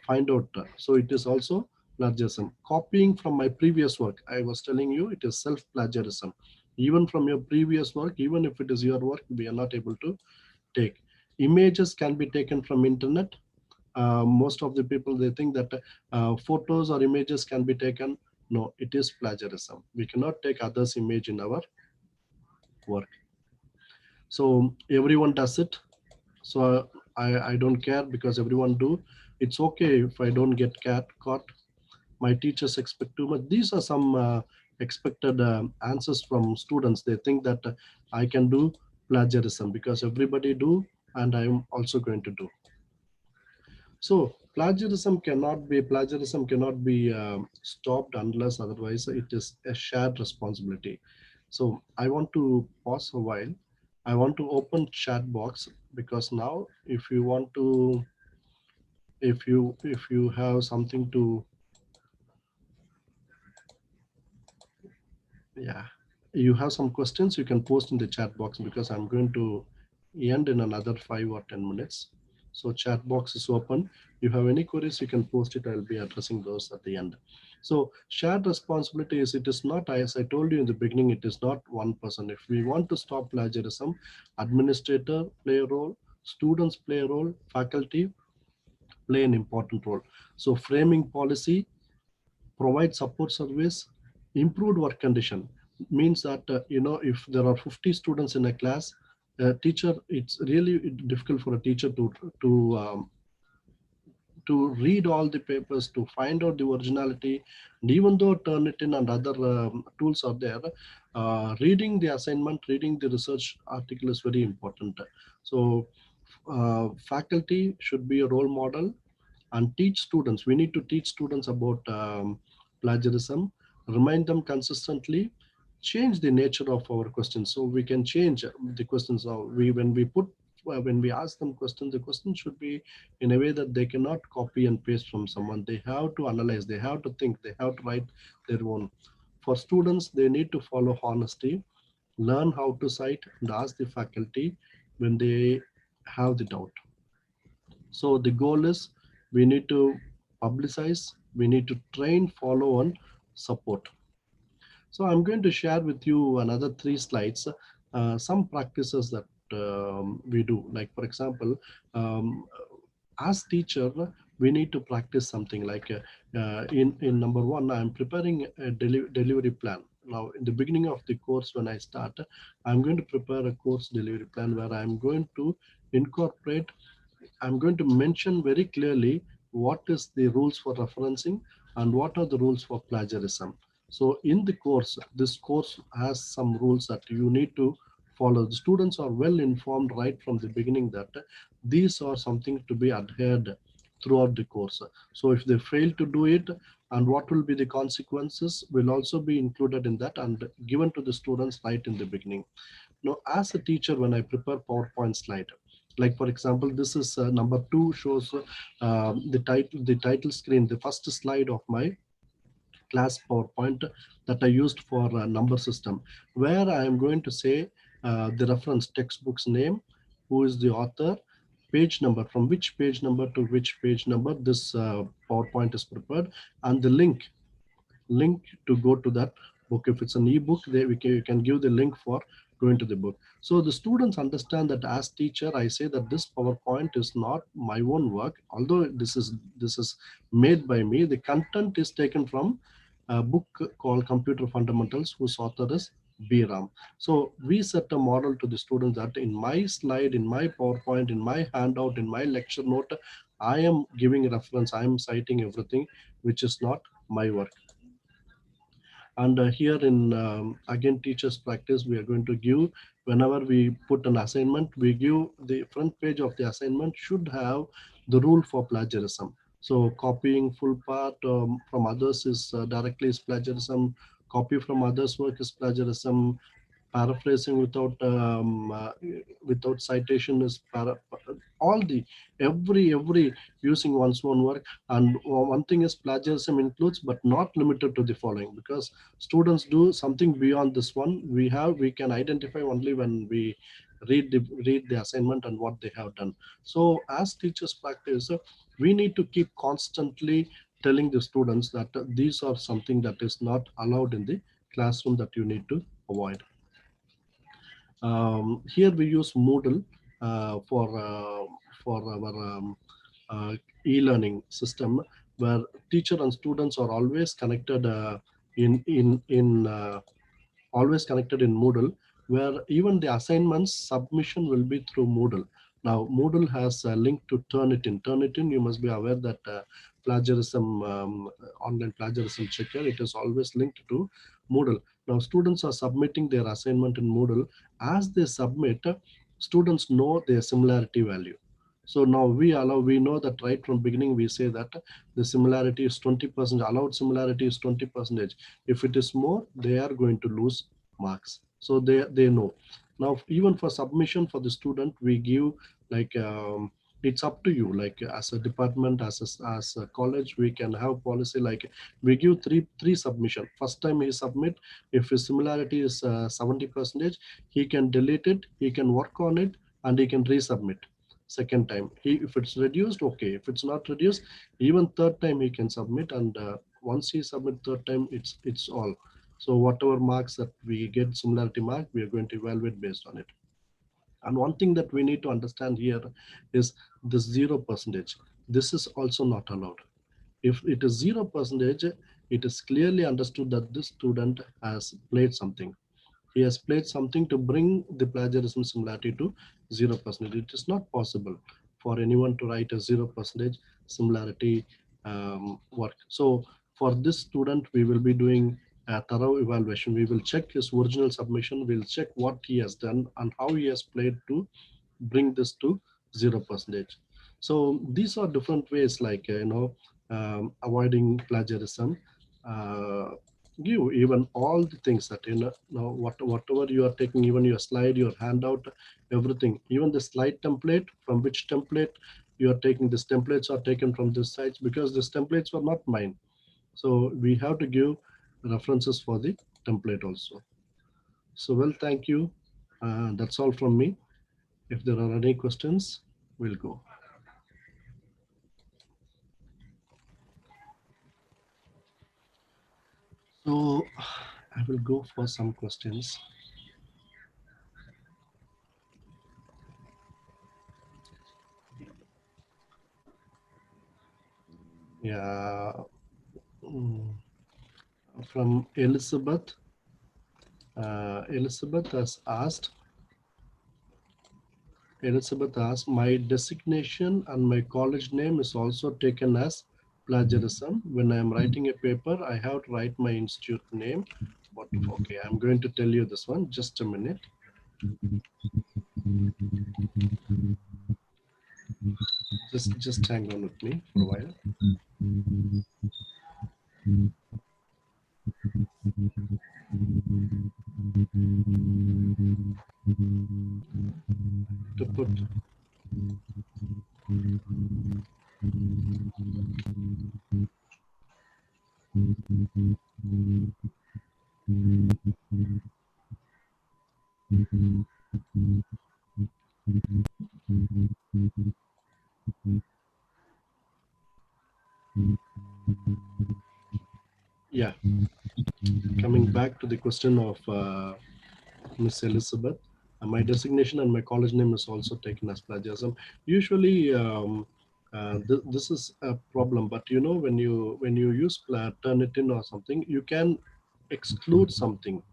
find out. So it is also plagiarism. Copying from my previous work, I was telling you, it is self-plagiarism. Even from your previous work, even if it is your work, we are not able to take. Images can be taken from internet. Most of the people, they think that photos or images can be taken. No, it is plagiarism. We cannot take others' image in our work. So everyone does it. So I don't care, because everyone do. It's okay if I don't get caught. My teachers expect too much. These are some expected answers from students. They think that I can do plagiarism because everybody do, and I'm also going to do. So plagiarism cannot be stopped unless otherwise it is a shared responsibility. So I want to pause a while. I want to open chat box, because now if you want to, if you have something to, yeah, you have some questions, you can post in the chat box, because I'm going to end in another 5 or 10 minutes. So chat box is open. You have any queries, you can post it. I'll be addressing those at the end. So shared responsibility is, it is not, as I told you in the beginning, it is not one person. If we want to stop plagiarism, administrator play a role, students play a role, faculty play an important role. So framing policy, provide support service, improved work condition means that, if there are 50 students in a class, a teacher, it's really difficult for a teacher to um, to read all the papers, to find out the originality, and even though Turnitin and other tools are there, reading the assignment, reading the research article is very important. So faculty should be a role model and teach students. We need to teach students about plagiarism, remind them consistently, change the nature of our questions. So we can change the questions. When we ask them questions, the question should be in a way that they cannot copy and paste from someone. They have to analyze, they have to think, they have to write their own. For students, they need to follow honesty, learn how to cite and ask the faculty when they have the doubt. So the goal is, we need to publicize, we need to train, follow, and support. So I'm going to share with you another 3 slides, some practices that we do. Like for example, as teacher, we need to practice something like in number 1, I'm preparing a delivery plan. Now, in the beginning of the course, when I start, I'm going to prepare a course delivery plan where I'm going to incorporate, I'm going to mention very clearly what is the rules for referencing and what are the rules for plagiarism. So in the course, this course has some rules that you need to follow. The students are well informed right from the beginning that these are something to be adhered throughout the course. So if they fail to do it, and what will be the consequences will also be included in that and given to the students right in the beginning. Now, as a teacher, when I prepare PowerPoint slide, like for example, this is number 2 shows the title screen, the first slide of my class PowerPoint that I used for number system, where I am going to say the reference textbook's name, who is the author, page number, from which page number to which page number this PowerPoint is prepared, and the link to go to that book. If it's an ebook, you can give the link for going to the book. So the students understand that as teacher, I say that this PowerPoint is not my own work, although this is made by me. The content is taken from a book called Computer Fundamentals, whose author is B. Ram. So we set a model to the students that in my slide, in my PowerPoint, in my handout, in my lecture note, I am giving reference, I am citing everything, which is not my work. And here in again teachers practice, we are going to give, whenever we put an assignment, we give the front page of the assignment should have the rule for plagiarism. So copying full part from others is directly is plagiarism. Copy from others' work is plagiarism. Paraphrasing without citation is all the every using one's own work. And one thing is, plagiarism includes but not limited to the following, because students do something beyond this one. We can identify only when we read the assignment and what they have done. So as teachers practice, we need to keep constantly telling the students that these are something that is not allowed in the classroom, that you need to avoid. Here we use Moodle for our e-learning system, where teacher and students are always connected always connected in Moodle, where even the assignments submission will be through Moodle. Now, Moodle has a link to Turnitin. Turnitin, you must be aware that plagiarism, online plagiarism checker, it is always linked to Moodle. Now, students are submitting their assignment in Moodle. As they submit, students know their similarity value. So now we know that right from beginning, we say that the similarity is 20%, allowed similarity is 20%. If it is more, they are going to lose marks. So they know. Now, even for submission for the student, we give like, it's up to you, like as a department, as a college, we can have policy like we give three submission. First time he submit, if his similarity is 70%, he can delete it, he can work on it, and he can resubmit. second time. If it's reduced, okay. If it's not reduced, even third time he can submit. And once he submit third time, it's all. So whatever marks that we get similarity mark, we are going to evaluate based on it. And one thing that we need to understand here is this 0%. This is also not allowed. If it is 0%, it is clearly understood that this student has played something. He has played something to bring the plagiarism similarity to 0%. It is not possible for anyone to write a 0% similarity work. So for this student, we will be doing a thorough evaluation. We will check his original submission. We'll check what he has done and how he has played to bring this to 0%. So these are different ways, like avoiding plagiarism. Give even all the things that whatever you are taking, even your slide, your handout, everything, even the slide template, from which template you are taking. These templates are taken from this sites, because these templates were not mine. So we have to give references for the template also. So well, thank you. That's all from me. If there are any questions, we'll go. So I will go for some questions. Yeah. From Elizabeth. Elizabeth has asked, my designation and my college name is also taken as plagiarism. When I am writing a paper, I have to write my institute name. But okay, I'm going to tell you this one. Just a minute. Just hang on with me for a while. To put yeah, coming back to the question of Miss Elizabeth, my designation and my college name is also taken as plagiarism. Usually, this is a problem. But when you use Turnitin or something, you can exclude something.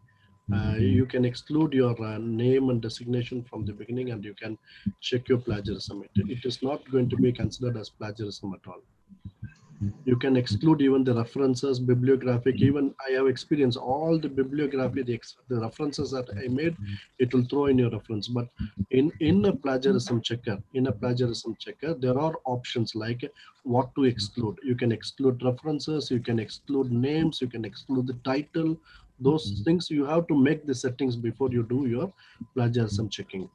You can exclude your name and designation from the beginning, and you can check your plagiarism. It is not going to be considered as plagiarism at all. You can exclude even the references, bibliographic. Even I have experienced all the bibliography, the references that I made, it will throw in your reference. But in a plagiarism checker, there are options like what to exclude. You can exclude references, you can exclude names, you can exclude the title. Those things you have to make the settings before you do your plagiarism checking.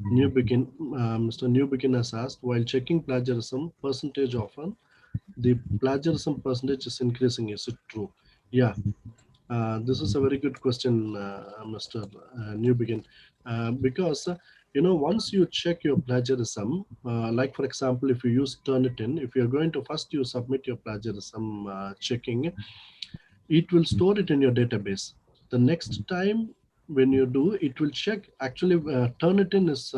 Mr. Newbegin has asked, while checking plagiarism percentage often, the plagiarism percentage is increasing. Is it true? Yeah, this is a very good question, Mr. Newbegin, because once you check your plagiarism, like for example, if you use Turnitin, if you're going to first you submit your plagiarism checking, it will store it in your database. The next time when you do, it will check. Actually, Turnitin is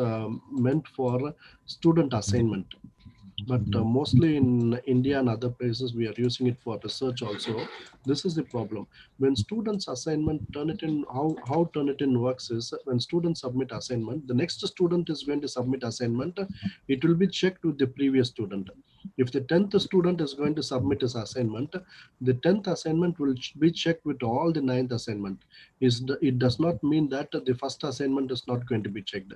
meant for student assignment. But mostly in India and other places, we are using it for research also. This is the problem. When students assignment, Turnitin, how Turnitin works is, when students submit assignment, the next student is going to submit assignment. It will be checked with the previous student. If the 10th student is going to submit his assignment, the 10th assignment will be checked with all the 9th assignment. It does not mean that the first assignment is not going to be checked.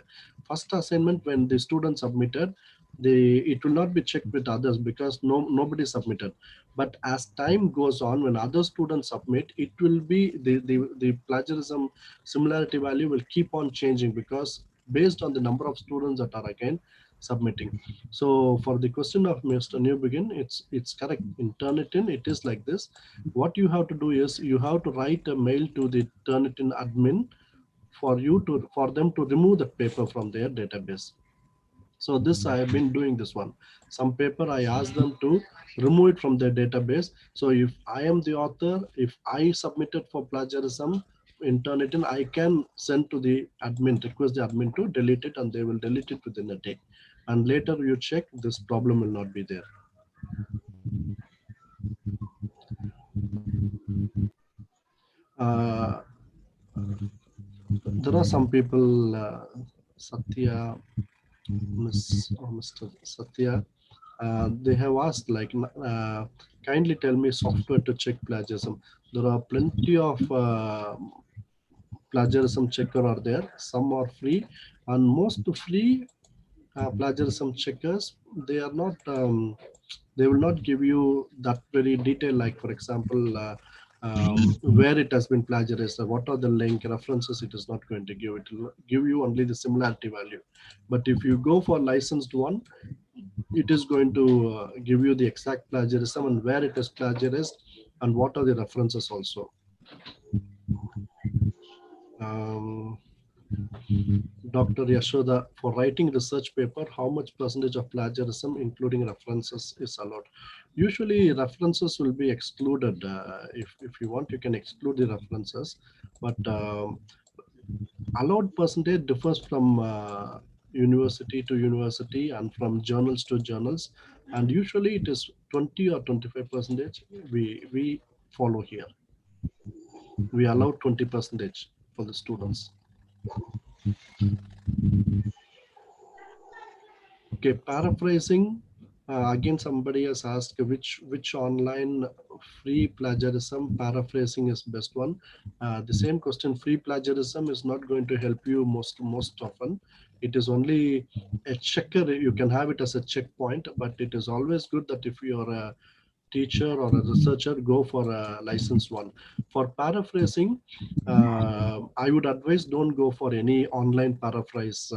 First assignment, when the student submitted, it will not be checked with others because nobody submitted. But as time goes on, when other students submit, it will be the plagiarism similarity value will keep on changing, because based on the number of students that are again submitting. So for the question of Mr. Newbegin, it's correct. In Turnitin, it is like this. What you have to do is you have to write a mail to the Turnitin admin for them to remove the paper from their database. So this I have been doing this one. Some paper I ask them to remove it from their database. So if I am the author, if I submitted for plagiarism in Turnitin, I can send to the admin, request the admin to delete it, and they will delete it within a day. And later you check, this problem will not be there. There are some people, Satya, Mr. Satya, they have asked like, kindly tell me software to check plagiarism. There are plenty of plagiarism checker are there. Some are free, and most free plagiarism checkers, they are not, they will not give you that very detail, like for example, where it has been plagiarized, what are the link references. It is not going to give. It will give you only the similarity value. But if you go for licensed one, it is going to give you the exact plagiarism and where it is plagiarized and what are the references also. Dr. Yashoda, for writing research paper, how much percentage of plagiarism, including references, is allowed? Usually references will be excluded. If you want, you can exclude the references, but allowed percentage differs from university to university and from journals to journals. And usually it is 20 or 25% we follow here. We allow 20% for the students. Okay, paraphrasing. Again, somebody has asked which online free plagiarism paraphrasing is best one. The same question, free plagiarism is not going to help you most often. It is only a checker. You can have it as a checkpoint, but it is always good that if you are a teacher or a researcher, go for a licensed one. For paraphrasing, I would advise don't go for any online paraphrase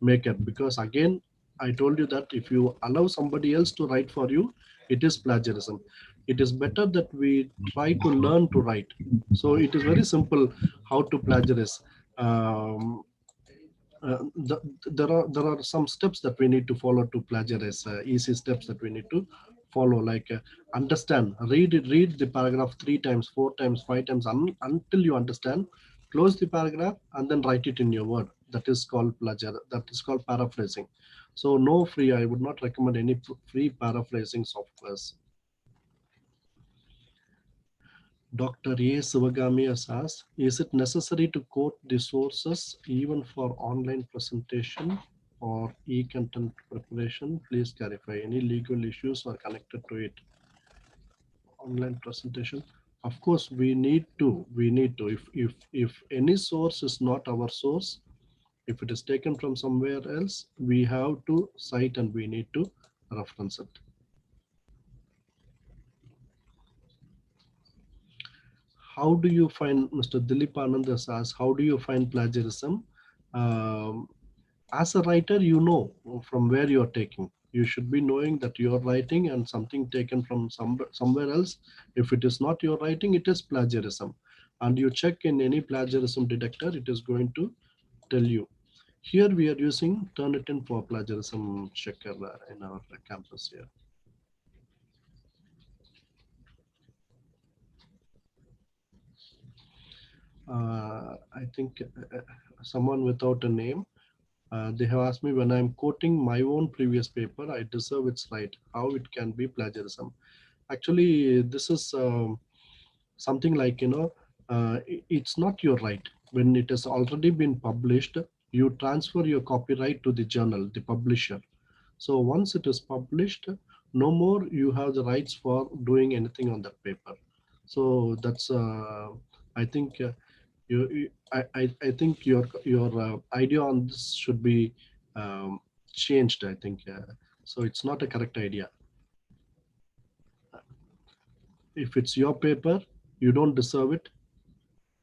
maker, because again, I told you that if you allow somebody else to write for you, it is plagiarism. It is better that we try to learn to write. So it is very simple how to plagiarize. There are some steps that we need to follow to plagiarize, easy steps that we need to follow, like understand, read the paragraph 3 times, 4 times, 5 times until you understand. Close the paragraph and then write it in your word. That is called that is called paraphrasing. So no free, I would not recommend any free paraphrasing softwares. Dr. A. Sivagami has asked, is it necessary to quote the sources even for online presentation or e-content preparation? Please clarify. Any legal issues are connected to it. Online presentation. Of course, we need to. If any source is not our source, if it is taken from somewhere else, we have to cite and we need to reference it. How do you find, Mr. Dilip Anand has asked, how do you find plagiarism? As a writer, you know from where you're taking. You should be knowing that you're writing and something taken from somewhere else. If it is not your writing, it is plagiarism. And you check in any plagiarism detector, it is going to tell you. Here we are using Turnitin for plagiarism checker in our campus here. I think someone without a name, they have asked me, when I'm quoting my own previous paper, I deserve its right. How it can be plagiarism? Actually, this is something like, it's not your right. When it has already been published, you transfer your copyright to the journal, the publisher. So once it is published, no more you have the rights for doing anything on that paper. So that's, I think, I think your idea on this should be changed, I think. So it's not a correct idea. If it's your paper, you don't deserve it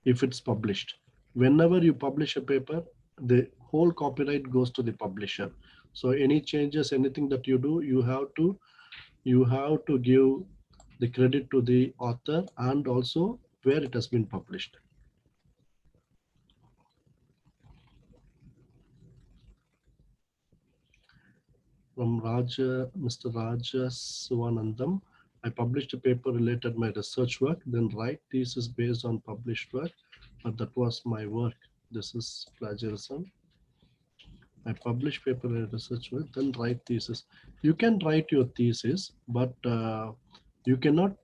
if it's published. Whenever you publish a paper, the whole copyright goes to the publisher. So any changes, anything that you do, you have to give the credit to the author and also where it has been published. from Mr. Raja Sivanandam. I published a paper related my research work, then write thesis based on published work, but that was my work. This is plagiarism. I publish paper and research work, then write thesis. You can write your thesis, but you cannot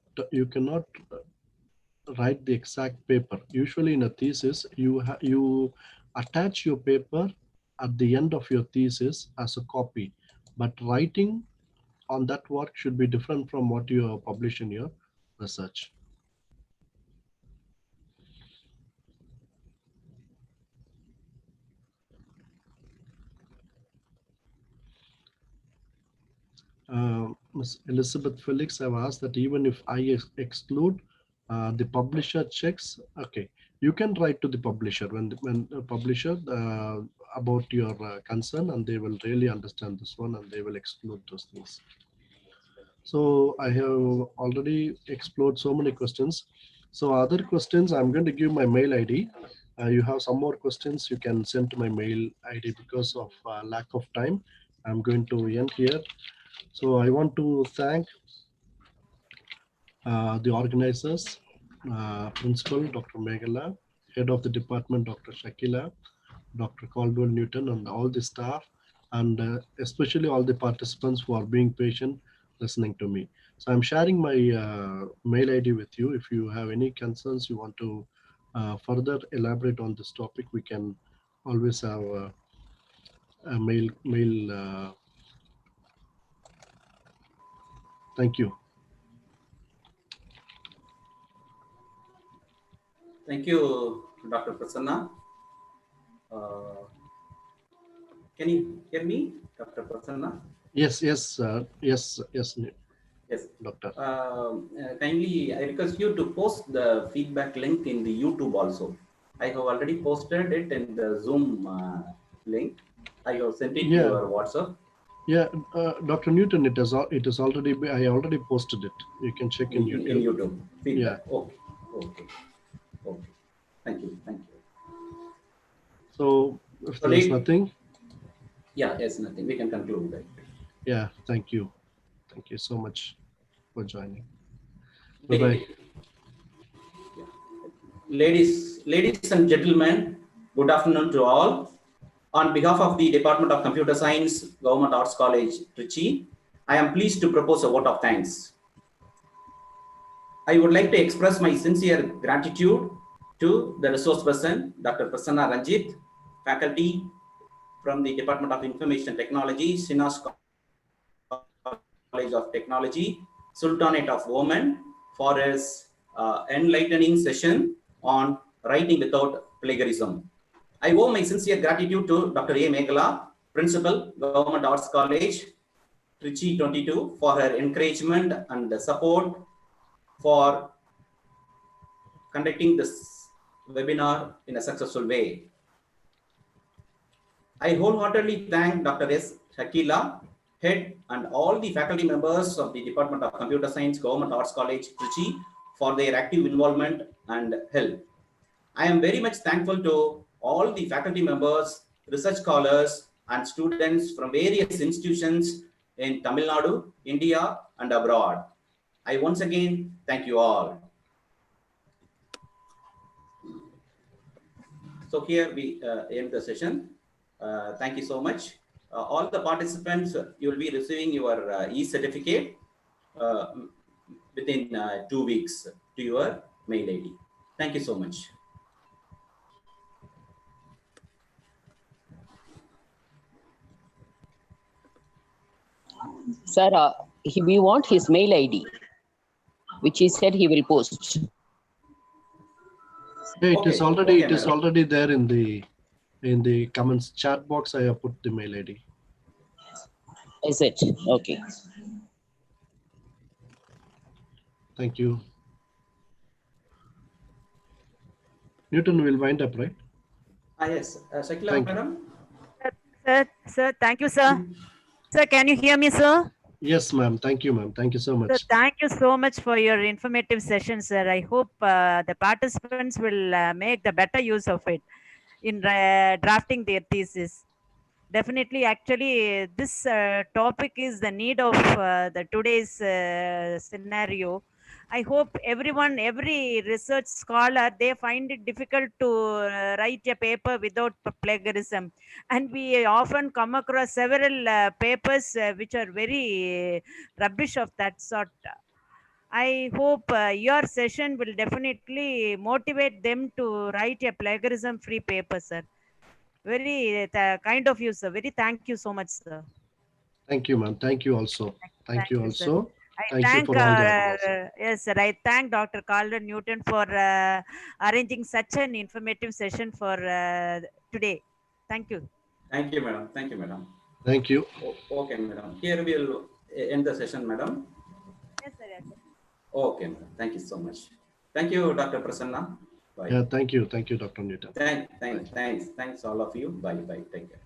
write the exact paper. Usually in a thesis, you attach your paper at the end of your thesis as a copy, but writing on that work should be different from what you publish in your research. Ms. Elizabeth Felix, I've asked that even if I exclude the publisher checks, okay, you can write to the publisher when the publisher about your concern, and they will really understand this one and they will exclude those things. So I have already explored so many questions. So other questions, I'm going to give my mail ID. You have some more questions, you can send to my mail ID. Because of lack of time, I'm going to end here. So I want to thank the organizers, Principal Dr. Meghala, Head of the Department Dr. Shakila, Dr. Caldwell Newton, and all the staff, and especially all the participants who are being patient listening to me. So I'm sharing my mail ID with you. If you have any concerns, you want to further elaborate on this topic, we can always have a mail. Thank you. Thank you, Dr. Prasanna. Can you hear me, Dr. Prasanna? Yes, yes, yes, Doctor. Kindly, I request you to post the feedback link in the YouTube also. I have already posted it in the Zoom link. I have sent it to your WhatsApp. Yeah, Dr. Newton, it is already. I already posted it. You can check in YouTube. In YouTube. Feedback. Yeah. Okay. Thank you. So if there's nothing. Yeah, yes, nothing. We can conclude that. Yeah, thank you. Thank you so much for joining. Bye-bye. Ladies and gentlemen, good afternoon to all. On behalf of the Department of Computer Science, Government Arts College, Trichy, I am pleased to propose a vote of thanks. I would like to express my sincere gratitude to the resource person, Dr. Prasanna Ranjith, faculty from the Department of Information Technology, Sinas College of Technology, Sultanate of Oman, for his enlightening session on writing without plagiarism. I owe my sincere gratitude to Dr. A. Meghala, Principal, Government Arts College, Trichy 22, for her encouragement and support for conducting this webinar in a successful way. I wholeheartedly thank Dr. S. Shakila, Head, and all the faculty members of the Department of Computer Science, Government Arts College, Trichy, for their active involvement and help. I am very much thankful to all the faculty members, research scholars, and students from various institutions in Tamil Nadu, India, and abroad. I once again thank you all. So here we end the session. Thank you so much. All the participants, you will be receiving your e-certificate within 2 weeks to your mail ID. Thank you so much. Sir, we want his mail ID, which he said he will post. Yeah, it is already there in the comments chat box. I have put the mail ID. Is it? Okay. Thank you. Newton will wind up, right? Yes. Shakila, madam. Sir, thank you, sir. Sir, can you hear me, sir? Yes, ma'am. Thank you, ma'am. Thank you so much. Sir, thank you so much for your informative session, sir. I hope the participants will make the better use of it in drafting their thesis. Definitely, actually, this topic is the need of the today's scenario. I hope everyone, every research scholar, they find it difficult to write a paper without plagiarism, and we often come across several papers which are very rubbish of that sort. I hope your session will definitely motivate them to write a plagiarism-free paper, sir. Very kind of you, sir. Very thank you so much, sir. Thank you, ma'am. Thank you also. Thank you Thank you, sir. also. I Thank you thank, for all the advice. yes, sir. I thank Dr. Calder Newton for arranging such an informative session for today. Thank you. Thank you, madam. Thank you, madam. Thank you. Okay, madam. Here we will end the session, madam. Yes, sir. Yes, sir. Okay, madam. Thank you so much. Thank you, Dr. Prasanna. Bye. Yeah, thank you. Thank you, Dr. Newton. Thanks all of you. Bye. Take care.